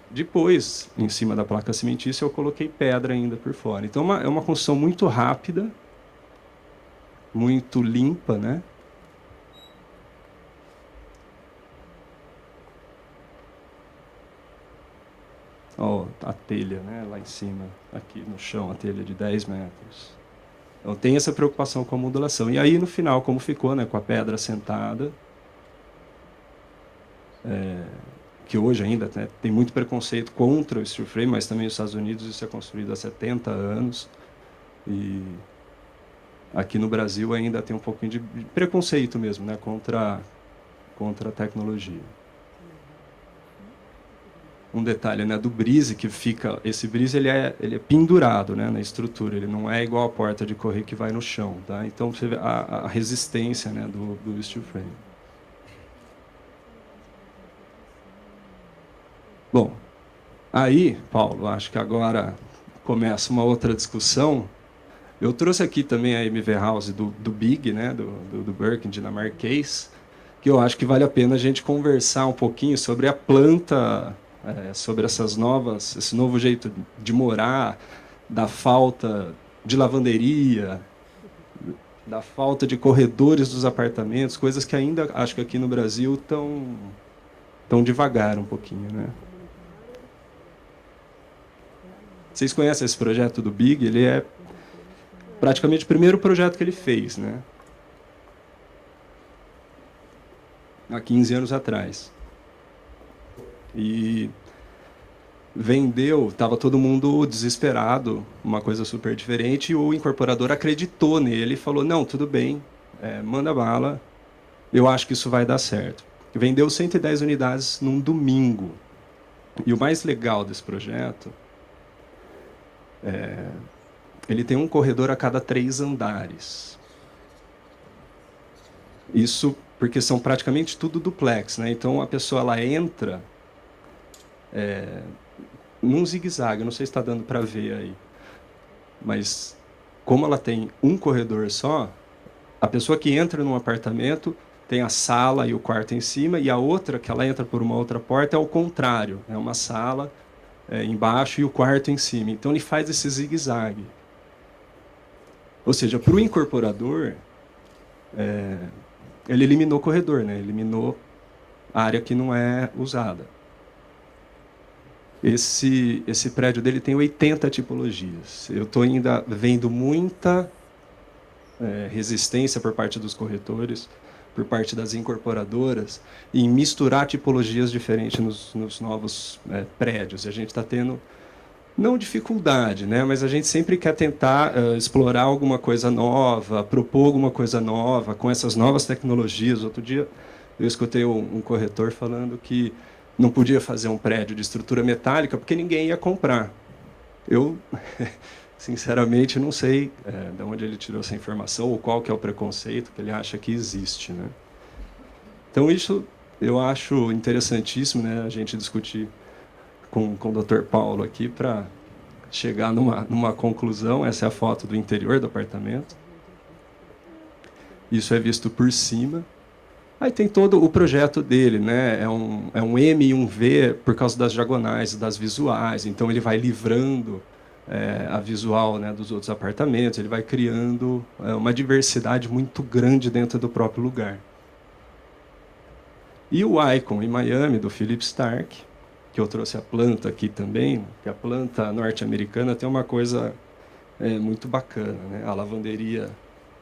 Depois, em cima da placa cimentícia, eu coloquei pedra ainda por fora. Então é uma construção muito rápida, muito limpa, né? Ó, a telha, né, lá em cima, aqui no chão, a telha de 10 metros. Então tem essa preocupação com a modulação. E aí no final, como ficou, né, com a pedra assentada, que hoje ainda, né, tem muito preconceito contra o steel frame, mas também nos Estados Unidos isso é construído há 70 anos. E aqui no Brasil ainda tem um pouquinho de preconceito mesmo, né, contra a tecnologia. Um detalhe, né, do brise que fica, esse brise ele é pendurado, né, na estrutura, ele não é igual a porta de correio que vai no chão, tá? Então você vê a resistência, né, do steel frame. Bom, aí, Paulo, acho que agora começa uma outra discussão. Eu trouxe aqui também a MV House do Big, né, do Birkin dinamarquês, que eu acho que vale a pena a gente conversar um pouquinho sobre a planta, sobre esse novo jeito de morar, da falta de lavanderia, da falta de corredores dos apartamentos, coisas que ainda, acho que aqui no Brasil, estão devagar um pouquinho, né? Vocês conhecem esse projeto do Big? Ele é praticamente o primeiro projeto que ele fez, né? Há 15 anos atrás. E vendeu, estava todo mundo desesperado, uma coisa super diferente, e o incorporador acreditou nele e falou, não, tudo bem, manda bala, eu acho que isso vai dar certo. Vendeu 110 unidades num domingo. E o mais legal desse projeto ele tem um corredor a cada 3 andares. Isso porque são praticamente tudo duplex, né? Então a pessoa ela entra num zigue-zague, não sei se está dando para ver aí, mas como ela tem um corredor só, a pessoa que entra num apartamento tem a sala e o quarto em cima, e a outra, que ela entra por uma outra porta, é o contrário, é uma sala embaixo e o quarto em cima. Então ele faz esse zigue-zague. Ou seja, para o incorporador, ele eliminou o corredor, né? Eliminou a área que não é usada. Esse prédio dele tem 80 tipologias. Eu estou ainda vendo muita resistência por parte dos corretores, por parte das incorporadoras, em misturar tipologias diferentes nos novos prédios. E a gente está tendo, não dificuldade, né? Mas a gente sempre quer tentar explorar alguma coisa nova, propor alguma coisa nova com essas novas tecnologias. Outro dia eu escutei um corretor falando que não podia fazer um prédio de estrutura metálica porque ninguém ia comprar. Eu, sinceramente, não sei de onde ele tirou essa informação ou qual que é o preconceito que ele acha que existe, né? Então, isso eu acho interessantíssimo, né, a gente discutir com o Dr. Paulo aqui para chegar numa conclusão. Essa é a foto do interior do apartamento. Isso é visto por cima. Aí tem todo o projeto dele, né? É um M e um V por causa das diagonais, das visuais. Então ele vai livrando a visual, né, dos outros apartamentos. Ele vai criando uma diversidade muito grande dentro do próprio lugar. E o Icon em Miami, do Philip Stark, que eu trouxe a planta aqui também, que a planta norte-americana tem uma coisa muito bacana, né? A lavanderia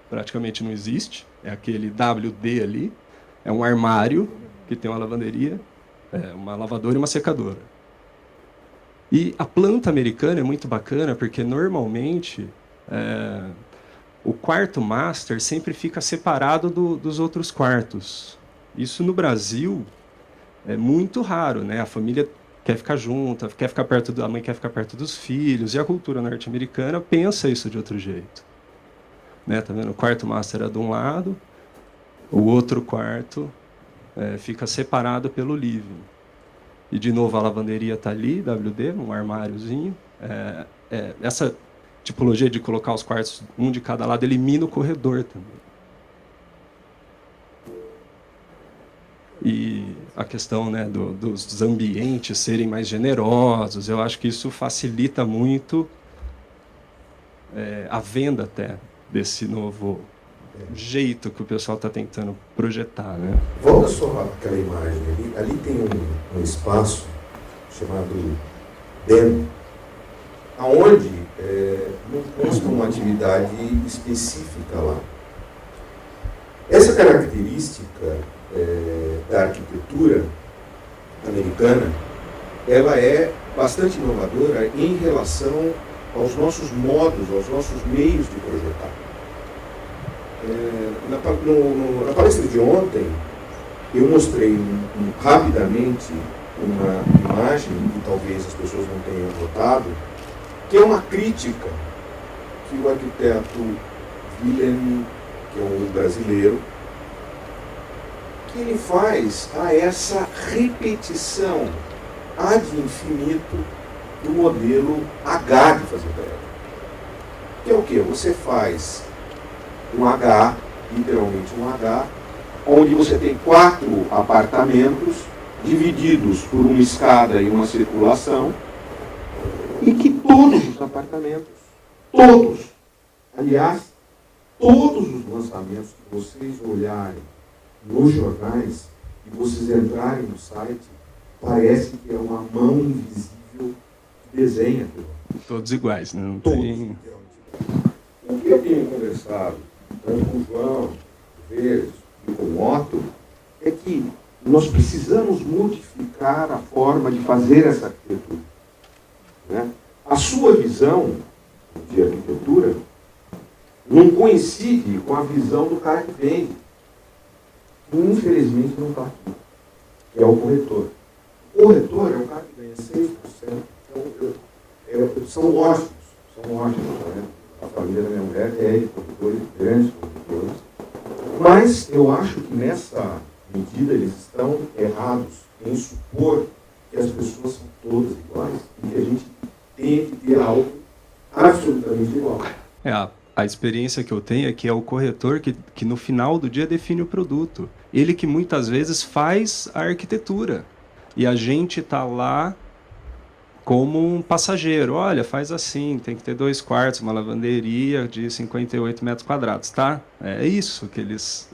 praticamente não existe, é aquele WD ali, é um armário que tem uma lavanderia, uma lavadora e uma secadora. E a planta americana é muito bacana porque normalmente o quarto master sempre fica separado dos outros quartos. Isso no Brasil é muito raro, né? A família quer ficar junta, quer ficar perto a mãe quer ficar perto dos filhos, e a cultura norte-americana pensa isso de outro jeito. Né? Tá vendo? O quarto master é de um lado, o outro quarto fica separado pelo living. E de novo a lavanderia está ali, WD, um armáriozinho. Essa tipologia de colocar os quartos um de cada lado elimina o corredor também. E a questão, né, dos ambientes serem mais generosos, eu acho que isso facilita muito a venda até desse novo jeito que o pessoal está tentando projetar, né? Volta só aquela imagem ali. Ali tem um espaço chamado Den, aonde não consta uma atividade específica lá. Essa característica da arquitetura americana, ela é bastante inovadora em relação aos nossos modos, aos nossos meios de projetar. Na palestra de ontem, eu mostrei rapidamente uma imagem que talvez as pessoas não tenham notado, que é uma crítica que o arquiteto Willem, que é um brasileiro, que ele faz a essa repetição ad infinito do modelo H de fazer prédio. Que é o quê? Você faz um H, literalmente um H, onde você tem 4 apartamentos divididos por uma escada e uma circulação, e que todos os apartamentos, aliás, todos os lançamentos que vocês olharem nos jornais e vocês entrarem no site, parece que é uma mão invisível que desenha aquilo. Todos iguais, né? Não Todos. tem... O que eu tenho conversado tanto com o João, com o Verde e com o Otto, é que nós precisamos modificar a forma de fazer essa arquitetura. Né? A sua visão de arquitetura não coincide com a visão do cara que vende. Infelizmente não está aqui, que é o corretor. O corretor é um cara que ganha 6%. São ótimos. Né? A família da minha mulher é corretores, grandes corretores. Mas eu acho que nessa medida eles estão errados em supor que as pessoas são todas iguais e que a gente tem que ter algo absolutamente igual. A experiência que eu tenho é que é o corretor que no final do dia define o produto. Ele que muitas vezes faz a arquitetura. E a gente está lá como um passageiro. Olha, faz assim, tem que ter 2 quartos, uma lavanderia de 58 metros quadrados, tá? É isso que eles...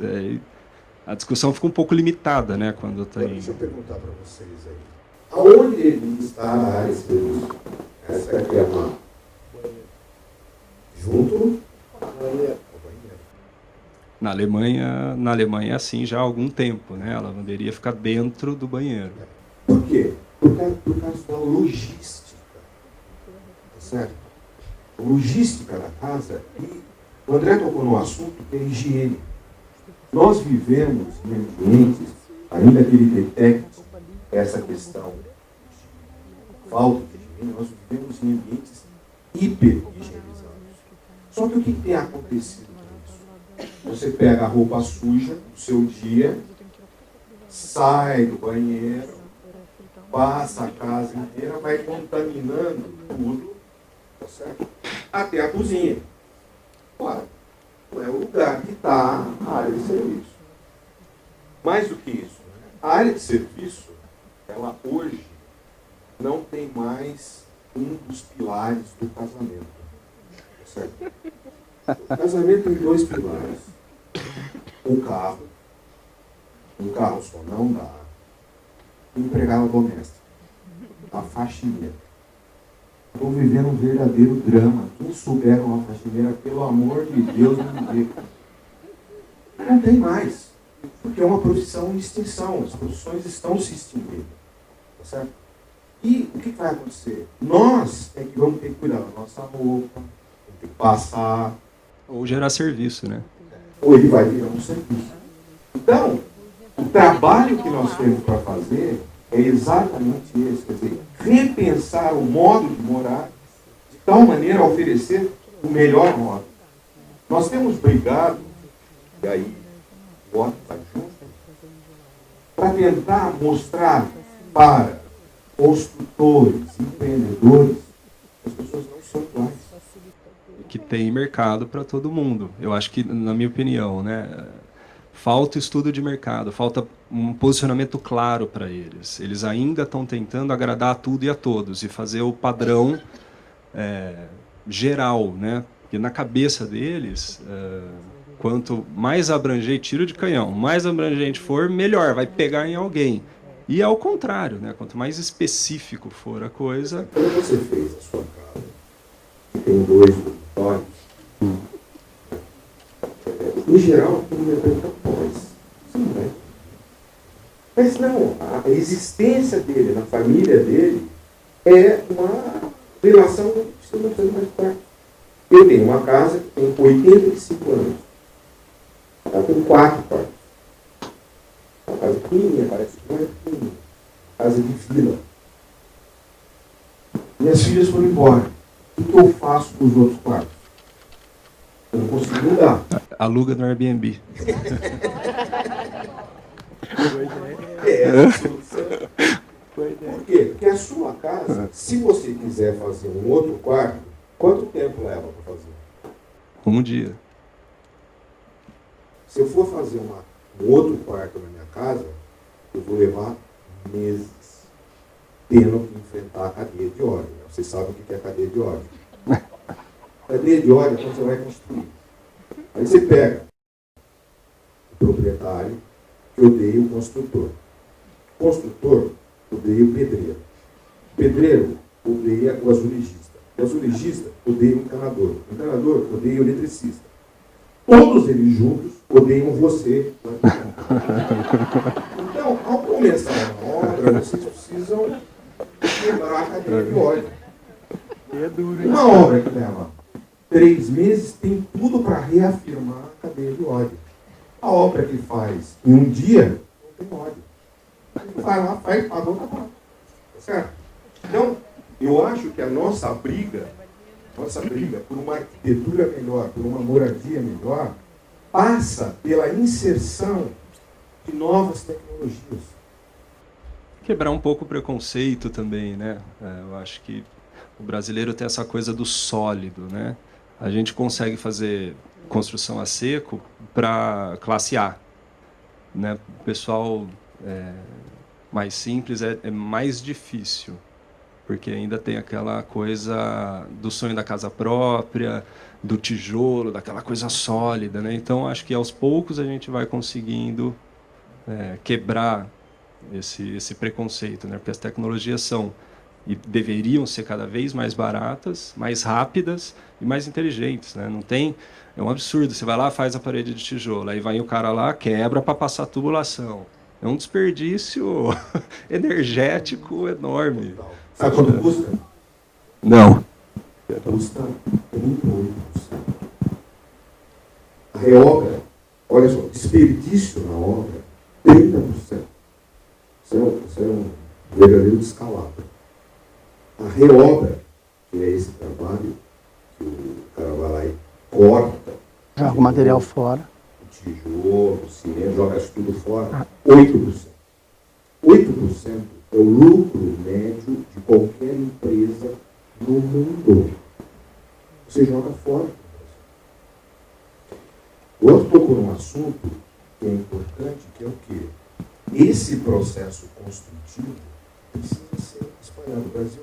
a discussão fica um pouco limitada, né? Quando tem... Deixa eu perguntar para vocês aí. Aonde está a área de serviço? Essa aqui é uma... Junto ao banheiro. Na Alemanha é assim já há algum tempo, né? A lavanderia fica dentro do banheiro. Por quê? Por causa da logística. Tá certo? A logística da casa. E o André tocou no assunto que é higiene. Nós vivemos em ambientes, ainda que ele detecte essa questão de falta de higiene, nós vivemos em ambientes hiper-higienizados. Só que o que tem acontecido com isso? Você pega a roupa suja do seu dia, sai do banheiro, passa a casa inteira, vai contaminando tudo tá certo? Até a cozinha. Ora, não é o lugar que está a área de serviço. Mais do que isso, a área de serviço, ela hoje não tem mais um dos pilares do casamento. Tá certo? O casamento tem 2 pilares. Um carro só não dá. Empregada doméstica. A faxineira. Estou vivendo um verdadeiro drama. Quem souber uma faxineira, pelo amor de Deus, não me diga. Não tem mais. Porque é uma profissão em extinção. As profissões estão se extinguindo. Tá certo? E o que vai acontecer? Nós é que vamos ter que cuidar da nossa roupa, vamos ter que passar. Ou gerar serviço, né? Ou ele vai virar um serviço. Então, o trabalho que nós temos para fazer é exatamente esse, quer dizer, repensar o modo de morar de tal maneira a oferecer o melhor modo. Nós temos brigado, e aí o voto está junto, para tentar mostrar para construtores, empreendedores, as pessoas não são iguais. Que tem mercado para todo mundo. Eu acho que, na minha opinião, né, falta estudo de mercado, falta um posicionamento claro para eles. Eles ainda estão tentando agradar a tudo e a todos e fazer o padrão geral, né? Porque na cabeça deles, quanto mais abrangente, tiro de canhão, mais abrangente for, melhor, vai pegar em alguém. E ao contrário, né? Quanto mais específico for a coisa... Quando você fez a sua casa, que tem 2 dormitórios, em geral, todo mundo pergunta após. Sim, né? Mas não, a existência dele, na família dele, é uma relação que precisa fazer mais parte. Eu tenho uma casa que tem 85 anos. Ela tem 4 quartos. Uma casa pequenininha, parece que não é pequenininha. Casa de fila. Minhas filhas foram embora. O que eu faço com os outros quartos? Eu não consigo mudar. Aluga no Airbnb. É a solução. Por quê? Porque a sua casa, se você quiser fazer um outro quarto, quanto tempo leva para fazer? Um dia. Se eu for fazer um outro quarto na minha casa, eu vou levar meses tendo que enfrentar a cadeia de óleo. Vocês sabem o que é a cadeia de óleo. A cadeia de óleo é quando você vai construir. Aí você pega o proprietário, que odeia o construtor. O construtor odeia o pedreiro. O pedreiro odeia o azulejista. O azulejista odeia o encanador. O encanador odeia o eletricista. Todos eles juntos odeiam você. Então, ao começar uma obra, vocês precisam quebrar a cadeia de óleo. Uma obra que leva 3 meses tem tudo para reafirmar a cadeia de óleo. A obra que faz em um dia não tem óleo. Ele vai lá, faz, pagou, tá bom. Tá certo? Então, eu acho que a nossa briga por uma arquitetura melhor, por uma moradia melhor, passa pela inserção de novas tecnologias. Quebrar um pouco o preconceito também, né? Eu acho que o brasileiro tem essa coisa do sólido, né? A gente consegue fazer construção a seco para classe A, né? O pessoal mais simples é mais difícil, porque ainda tem aquela coisa do sonho da casa própria, do tijolo, daquela coisa sólida, né? Então, acho que aos poucos a gente vai conseguindo quebrar esse preconceito, né? Porque as tecnologias são e deveriam ser cada vez mais baratas, mais rápidas e mais inteligentes, né? Não tem, é um absurdo. Você vai lá, faz a parede de tijolo, aí vai o cara lá, quebra para passar a tubulação. É um desperdício energético enorme. Sabe quanto custa? Não. Custa 38%. A reobra, olha só, desperdício na obra, 30%. Isso é um verdadeiro descalabro. A reobra, que é esse trabalho, que o cara vai lá e corta. Joga o material fora. O tijolo, o cimento, joga isso tudo fora. 8%. 8% é o lucro médio de qualquer empresa no mundo. você joga fora. O outro tocou num assunto que é importante, que é o quê? Esse processo construtivo precisa ser espalhado. O Brasil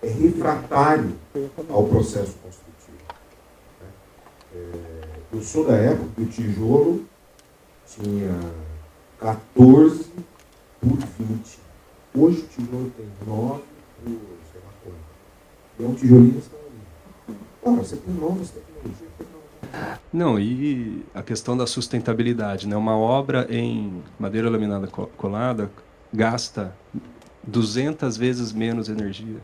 é refratário ao processo construtivo. Eu sou da época que o tijolo tinha 14 por 20. Hoje o tijolo tem 9 por sei lá quanto. E é um tijolinho que está ali. Ora, você tem novas tecnologias. Não, e a questão da sustentabilidade, né? Uma obra em madeira laminada colada gasta 200 vezes menos energia.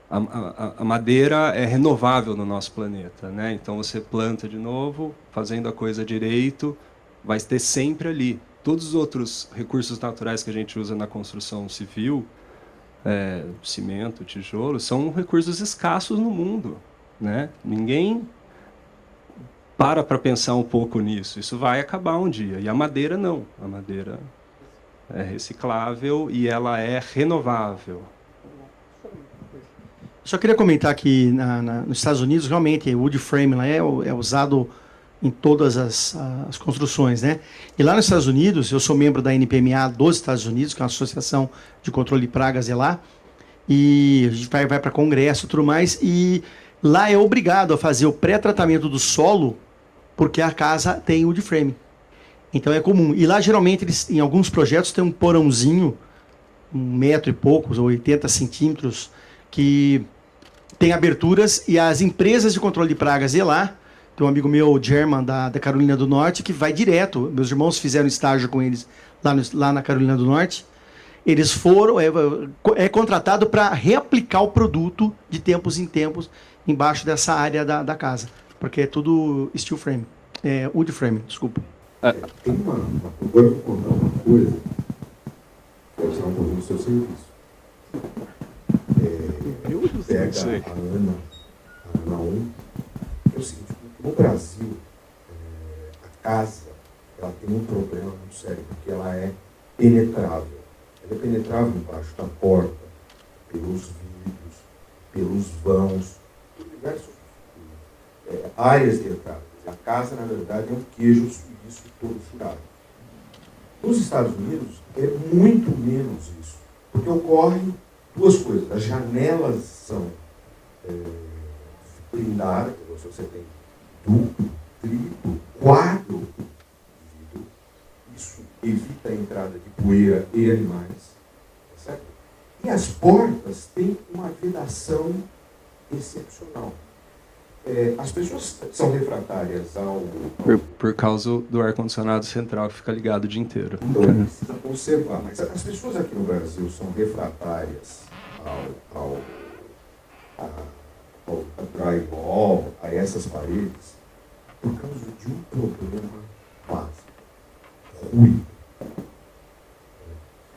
A madeira é renovável no nosso planeta, né? Então você planta de novo, fazendo a coisa direito, vai ter sempre ali. Todos os outros recursos naturais que a gente usa na construção civil, cimento, tijolo, são recursos escassos no mundo, né? Ninguém para pensar um pouco nisso. Isso vai acabar um dia. E a madeira não. A madeira é reciclável e ela é renovável. Só queria comentar que nos Estados Unidos, realmente, o wood frame lá é usado em todas as construções, né? E lá nos Estados Unidos, eu sou membro da NPMA dos Estados Unidos, que é uma associação de controle de pragas lá, e a gente vai para congresso e tudo mais, e lá é obrigado a fazer o pré-tratamento do solo, porque a casa tem wood frame. Então é comum. E lá, geralmente, eles, em alguns projetos, tem um porãozinho, 1 metro e poucos, ou 80 centímetros, que tem aberturas, e as empresas de controle de pragas de lá, tem um amigo meu, o German, da Carolina do Norte, que vai direto. Meus irmãos fizeram estágio com eles lá na Carolina do Norte. Eles foram, é contratado para reaplicar o produto de tempos em tempos embaixo dessa área da casa. Porque é tudo steel frame. Wood frame, desculpa. Tem agora eu vou contar uma coisa. Pode estar um pouquinho do seu serviço. Pega a Ana 1. É o seguinte, no Brasil, a casa ela tem um problema muito sério, porque ela é penetrável. Ela é penetrável embaixo da porta, pelos vidros, pelos vãos, por diversas áreas de entrada. A casa, na verdade, é um queijo suíço todo furado. Nos Estados Unidos, é muito menos isso, porque ocorrem duas coisas. As janelas são blindadas, você tem duplo, triplo, quádruplo vidro. Isso evita a entrada de poeira e animais. Tá certo? E as portas têm uma vedação excepcional. As pessoas são refratárias ao... Por causa do ar-condicionado central que fica ligado o dia inteiro. Então, precisa conservar. Mas as pessoas aqui no Brasil são refratárias ao drywall, a essas paredes, por causa de um problema básico: ruído.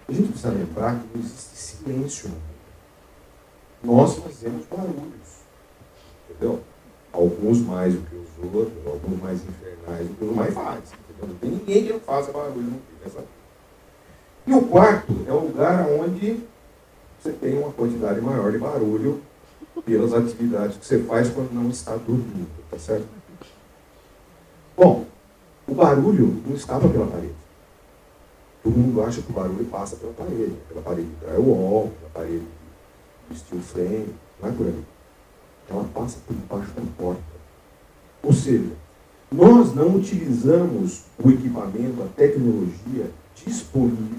A gente precisa lembrar que não existe silêncio no mundo. Nós fazemos barulhos, entendeu? Alguns mais do que os outros, alguns mais infernais do que os mais faz. Não tem ninguém que não faça barulho no mundo. E o quarto é o lugar onde você tem uma quantidade maior de barulho pelas atividades que você faz quando não está dormindo, tá certo? Bom, o barulho não estava pela parede. Todo mundo acha que o barulho passa pela parede de drywall, pela parede de steel frame, não é por aí. Ela passa por debaixo da porta. Ou seja, nós não utilizamos o equipamento, a tecnologia disponível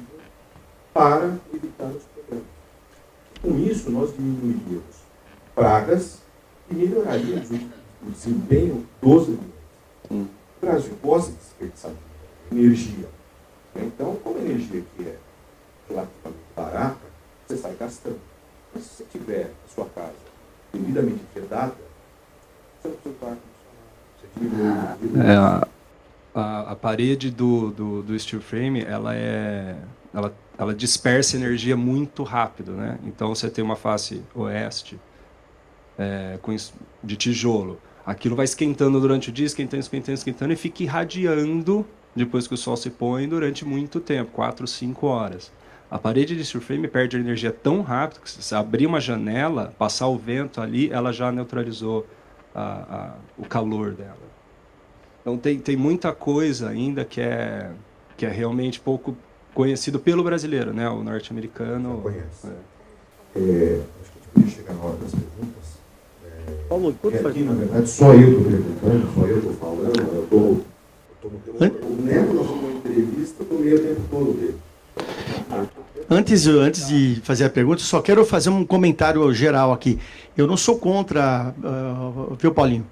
para evitar os problemas. Com isso, nós diminuiríamos pragas e melhoraríamos o desempenho dos alimentos. O Brasil gosta de desperdiçar energia. Então, como a energia aqui é relativamente barata, você sai gastando. Mas se você tiver a sua casa devidamente vedada, você não precisa usar ar-condicionado. Você diminui. A parede do steel frame, ela dispersa energia muito rápido, né? Então você tem uma face oeste de tijolo. Aquilo vai esquentando durante o dia, esquentando e fica irradiando depois que o sol se põe durante muito tempo, 4, 5 horas. A parede de steel frame perde energia tão rápido que se você abrir uma janela, passar o vento ali, ela já neutralizou o calor dela. Então tem muita coisa ainda que é realmente pouco conhecido pelo brasileiro, né? O norte-americano conhece. Acho que a gente podia chegar na hora das perguntas. Porque aqui, na verdade, só eu estou perguntando, só eu estou falando. O Neto, nós vamos uma entrevista com ele o tempo todo dele. Antes de fazer a pergunta, só quero fazer um comentário geral aqui. Eu não sou contra, viu, Paulinho?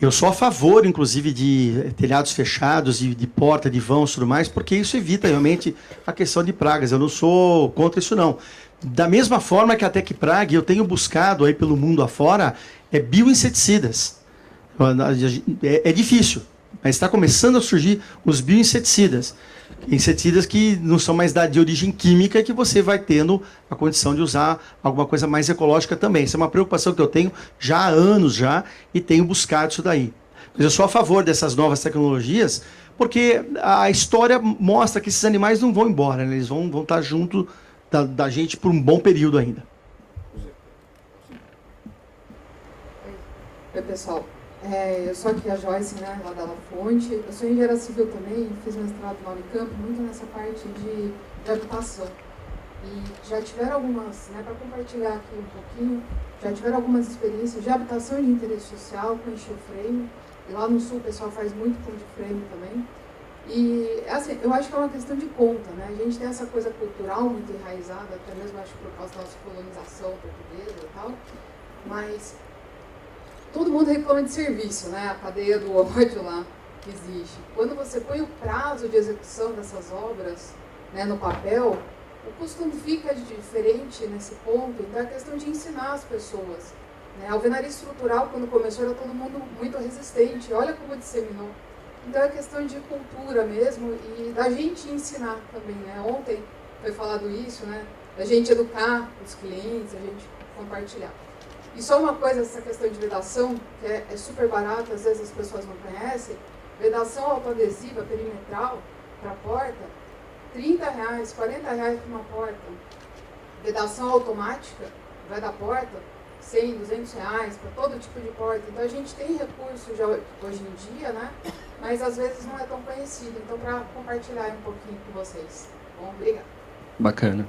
Eu sou a favor, inclusive, de telhados fechados, de porta, de vãos e tudo mais, porque isso evita realmente a questão de pragas. Eu não sou contra isso, não. Da mesma forma que a Tecprag, eu tenho buscado aí pelo mundo afora bioinseticidas. É difícil, mas está começando a surgir os bioinseticidas. Inseticidas que não são mais de origem química, que você vai tendo a condição de usar alguma coisa mais ecológica também. Isso é uma preocupação que eu tenho já há anos e tenho buscado isso daí. Mas eu sou a favor dessas novas tecnologias, porque a história mostra que esses animais não vão embora, né? Eles vão estar junto da gente por um bom período ainda. Oi, pessoal. Eu sou aqui a Joyce, né, lá da La Fonte. Eu sou engenheira civil também, fiz mestrado na Unicamp, muito nessa parte de habitação. E já tiveram algumas, né, para compartilhar aqui um pouquinho, já tiveram algumas experiências de habitação de interesse social com steel frame. E lá no sul o pessoal faz muito com de frame também. E assim, eu acho que é uma questão de conta, né? A gente tem essa coisa cultural muito enraizada, até mesmo acho por causa da nossa colonização portuguesa e tal, mas todo mundo reclama de serviço, né? A cadeia do ódio lá que existe. Quando você põe o prazo de execução dessas obras, né, no papel, o custo fica diferente nesse ponto. Então é questão de ensinar as pessoas, né? A alvenaria estrutural, quando começou, era todo mundo muito resistente. Olha como disseminou. Então é questão de cultura mesmo e da gente ensinar também, né? Ontem foi falado isso, né? Da gente educar os clientes, a gente compartilhar. E só uma coisa, essa questão de vedação, que é super barata, às vezes as pessoas não conhecem. Vedação autoadesiva perimetral para a porta, R$30, R$40 para uma porta. Vedação automática, vai da porta, R$100, R$200 para todo tipo de porta. Então a gente tem recurso já hoje em dia, né? Mas às vezes não é tão conhecido. Então, para compartilhar um pouquinho com vocês. Bom, obrigada. Bacana.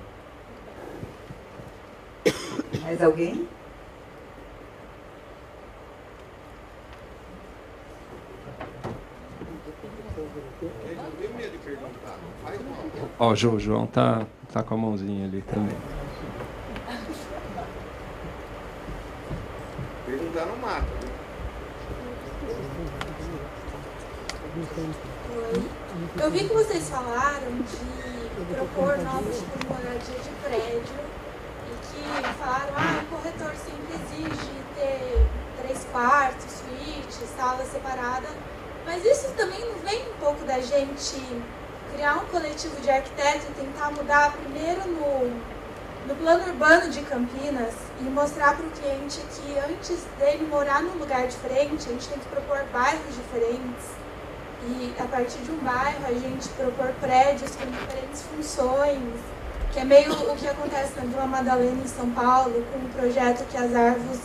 Mais alguém? Ó, o João tá com a mãozinha ali também. Perguntar não mata, viu? Oi. Eu vi que vocês falaram de propor novos tipos de moradia de prédio e que falaram, o corretor sempre exige ter 3 quartos, suíte, sala separada, mas isso também não vem um pouco da gente criar um coletivo de arquitetos e tentar mudar primeiro no plano urbano de Campinas e mostrar para o cliente que antes dele morar num lugar diferente, a gente tem que propor bairros diferentes. E a partir de um bairro a gente propor prédios com diferentes funções, que é meio o que acontece na Vila Madalena em São Paulo, com um projeto que as Arvos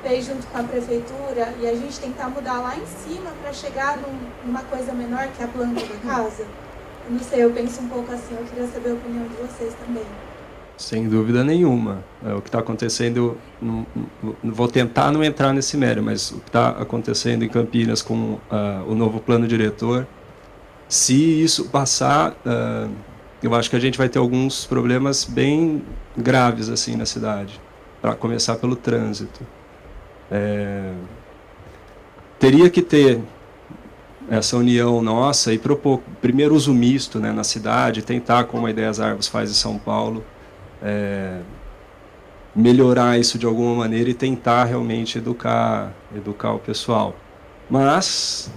fez junto com a prefeitura, e a gente tentar mudar lá em cima para chegar numa coisa menor que é a planta da casa. Eu não sei, eu penso um pouco assim, eu queria saber a opinião de vocês também. Sem dúvida nenhuma. O que está acontecendo, não vou tentar não entrar nesse mérito, mas o que está acontecendo em Campinas com o novo plano diretor, se isso passar, eu acho que a gente vai ter alguns problemas bem graves assim na cidade, para começar pelo trânsito. Teria que ter essa união nossa e propor primeiro uso misto, né, na cidade, tentar, como a Ideias Arvos faz em São Paulo, melhorar isso de alguma maneira e tentar realmente educar o pessoal. Mas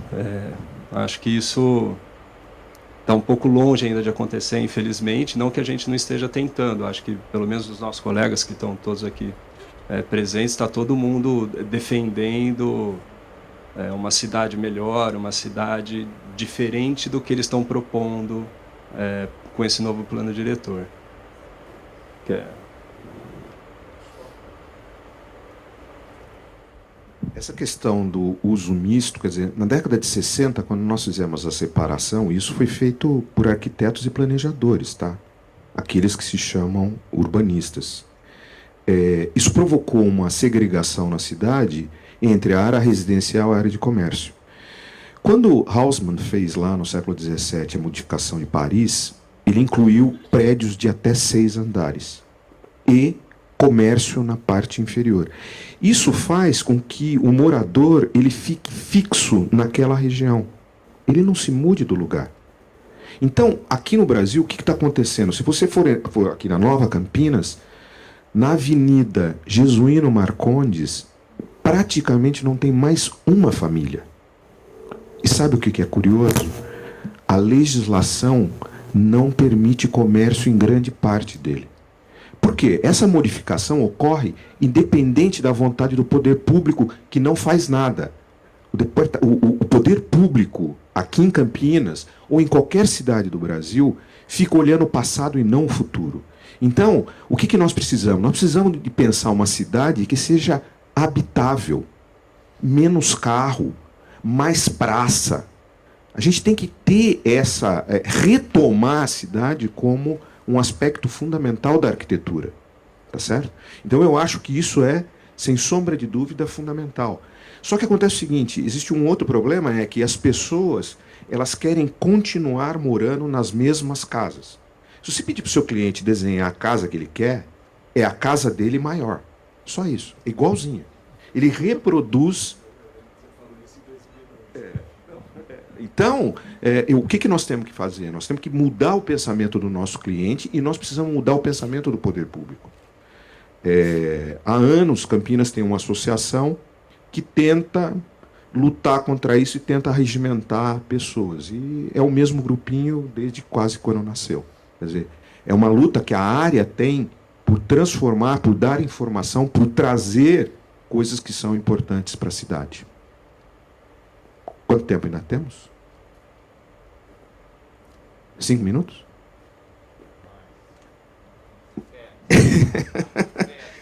acho que isso está um pouco longe ainda de acontecer, infelizmente. Não que a gente não esteja tentando. Acho que, pelo menos os nossos colegas que estão todos aqui presentes, está todo mundo defendendo uma cidade melhor, uma cidade diferente do que eles estão propondo com esse novo plano diretor. Essa questão do uso misto, quer dizer, na década de 60, quando nós fizemos a separação, isso foi feito por arquitetos e planejadores, tá? Aqueles que se chamam urbanistas. Isso provocou uma segregação na cidade entre a área residencial e a área de comércio. Quando Haussmann fez lá no século XVII a modificação de Paris, ele incluiu prédios de até 6 andares e comércio na parte inferior. Isso faz com que o morador ele fique fixo naquela região. Ele não se mude do lugar. Então, aqui no Brasil, o que está acontecendo? Se você for aqui na Nova Campinas, na Avenida Jesuíno Marcondes, praticamente não tem mais uma família. E sabe o que é curioso? A legislação não permite comércio em grande parte dele. Por quê? Essa modificação ocorre independente da vontade do poder público, que não faz nada. O poder público, aqui em Campinas, ou em qualquer cidade do Brasil, fica olhando o passado e não o futuro. Então, o que nós precisamos? Nós precisamos de pensar uma cidade que seja habitável, menos carro, mais praça. A gente tem que ter retomar a cidade como um aspecto fundamental da arquitetura. Tá certo? Então eu acho que isso é, sem sombra de dúvida, fundamental. Só que acontece o seguinte, existe um outro problema, é que as pessoas, elas querem continuar morando nas mesmas casas. Se você pedir para o seu cliente desenhar a casa que ele quer, é a casa dele maior. Só isso, é igualzinha. Ele reproduz... Então, o que nós temos que fazer? Nós temos que mudar o pensamento do nosso cliente e nós precisamos mudar o pensamento do poder público. Há anos, Campinas tem uma associação que tenta lutar contra isso e tenta regimentar pessoas. E é o mesmo grupinho desde quase quando nasceu. Quer dizer, é uma luta que a área tem por transformar, por dar informação, por trazer coisas que são importantes para a cidade. Quanto tempo ainda temos? 5 minutos?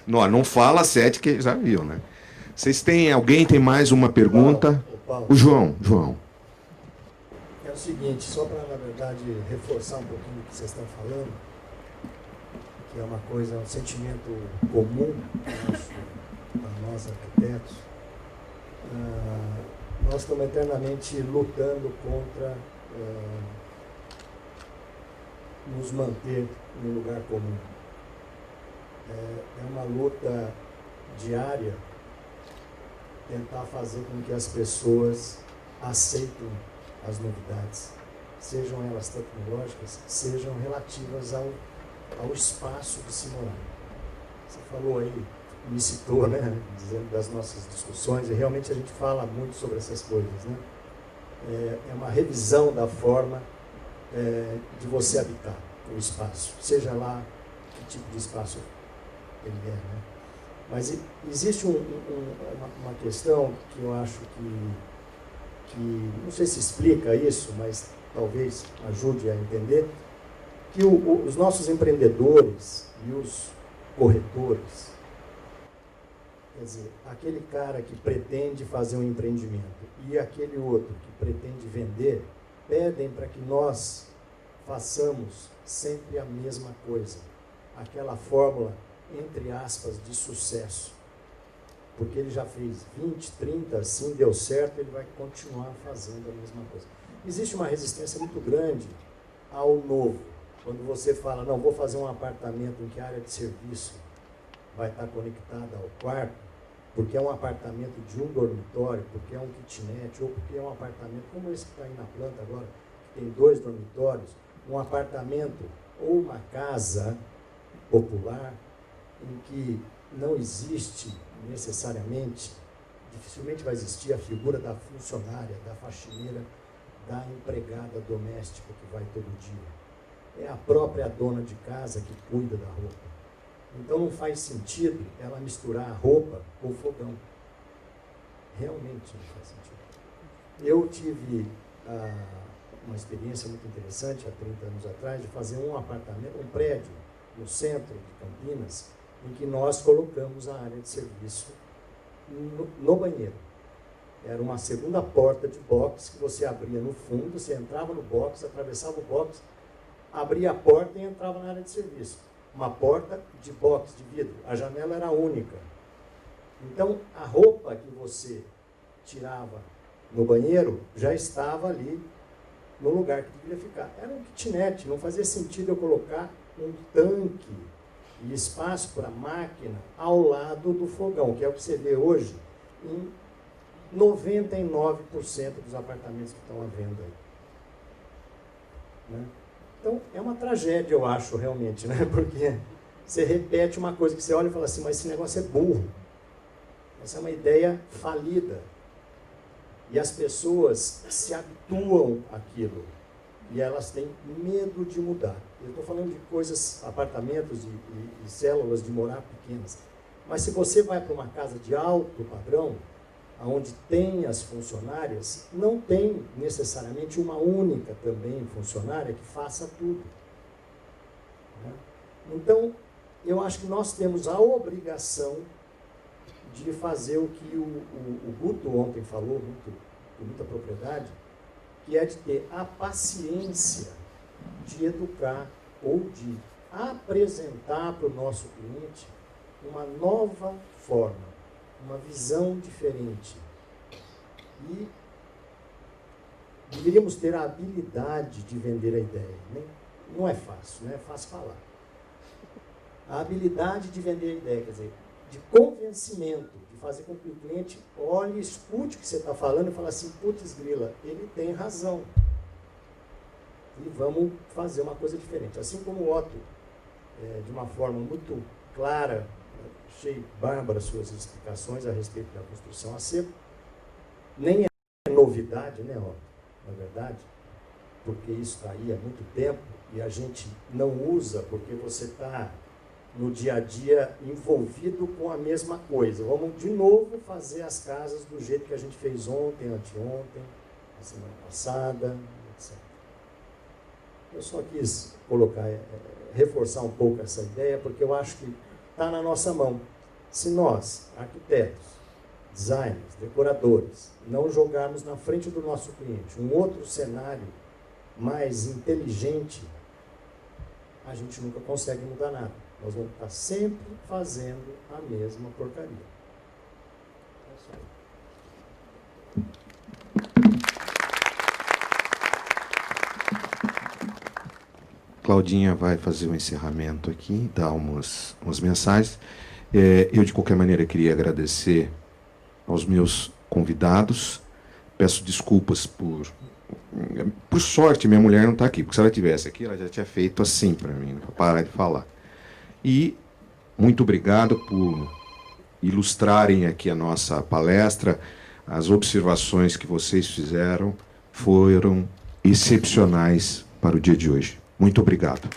Não fala 7 que já viu, né? Alguém tem mais uma pergunta? Paulo. O João. É o seguinte, só para, na verdade, reforçar um pouquinho o que vocês estão falando, que é uma coisa, um sentimento comum para nós arquitetos. Nós estamos eternamente lutando contra nos manter no lugar comum. É uma luta diária tentar fazer com que as pessoas aceitem as novidades, sejam elas tecnológicas, sejam relativas ao espaço de se morar. Você falou aí, me citou, né, dizendo das nossas discussões, e realmente a gente fala muito sobre essas coisas, né? É uma revisão da forma de você habitar o espaço, seja lá que tipo de espaço ele é, né? Mas existe uma questão que eu acho que não sei se explica isso, mas talvez ajude a entender, que os nossos empreendedores e os corretores, quer dizer, aquele cara que pretende fazer um empreendimento e aquele outro que pretende vender, pedem para que nós façamos sempre a mesma coisa, aquela fórmula, entre aspas, de sucesso. Porque ele já fez 20, 30, assim deu certo, ele vai continuar fazendo a mesma coisa. Existe uma resistência muito grande ao novo. Quando você fala, não, vou fazer um apartamento em que a área de serviço vai estar conectada ao quarto, porque é um apartamento de um dormitório, porque é um kitnet, ou porque é um apartamento, como esse que está aí na planta agora, que tem 2 dormitórios, um apartamento ou uma casa popular, em que não existe necessariamente, dificilmente vai existir a figura da funcionária, da faxineira, da empregada doméstica que vai todo dia. É a própria dona de casa que cuida da roupa. Então não faz sentido ela misturar a roupa com o fogão. Realmente não faz sentido. Eu tive uma experiência muito interessante há 30 anos atrás de fazer um apartamento, um prédio no centro de Campinas, em que nós colocamos a área de serviço no banheiro. Era uma segunda porta de box que você abria no fundo, você entrava no box, atravessava o box, abria a porta e entrava na área de serviço. Uma porta de box, de vidro. A janela era única. Então, a roupa que você tirava no banheiro já estava ali no lugar que devia ficar. Era um kitnet, não fazia sentido eu colocar um tanque e espaço para máquina ao lado do fogão, que é o que você vê hoje em 99% dos apartamentos que estão à venda aí. Né? Então, é uma tragédia, eu acho, realmente, né? Porque você repete uma coisa que você olha e fala assim, mas esse negócio é burro. Essa é uma ideia falida. E as pessoas se habituam àquilo. E elas têm medo de mudar. Eu estou falando de coisas, apartamentos e células de morar pequenas. Mas se você vai para uma casa de alto padrão, onde tem as funcionárias, não tem necessariamente uma única também funcionária que faça tudo. Né? Então, eu acho que nós temos a obrigação de fazer o que o Guto ontem falou, com muita propriedade, que é de ter a paciência de educar ou de apresentar para o nosso cliente uma nova forma, uma visão diferente. E deveríamos ter a habilidade de vender a ideia. Né? Não é fácil, não é fácil falar. A habilidade de vender a ideia, quer dizer, de convencimento, de fazer com que o cliente olhe, escute o que você está falando e fale assim, putz grila, ele tem razão. E vamos fazer uma coisa diferente. Assim como o Otto, de uma forma muito clara, achei bárbaras suas explicações a respeito da construção a seco. Nem é novidade, né, Otto, na verdade, porque isso está aí há muito tempo e a gente não usa porque você está no dia a dia envolvido com a mesma coisa. Vamos de novo fazer as casas do jeito que a gente fez ontem, anteontem, a semana passada, etc. Eu só quis colocar, reforçar um pouco essa ideia, porque eu acho que está na nossa mão. Se nós, arquitetos, designers, decoradores, não jogarmos na frente do nosso cliente um outro cenário mais inteligente, a gente nunca consegue mudar nada. Nós vamos estar sempre fazendo a mesma porcaria. É isso aí. Claudinha vai fazer o encerramento aqui, dar umas mensagens. Eu, de qualquer maneira, queria agradecer aos meus convidados. Peço desculpas por sorte, minha mulher não está aqui, porque se ela estivesse aqui, ela já tinha feito assim para mim, para parar de falar. E muito obrigado por ilustrarem aqui a nossa palestra. As observações que vocês fizeram foram excepcionais para o dia de hoje. Muito obrigado.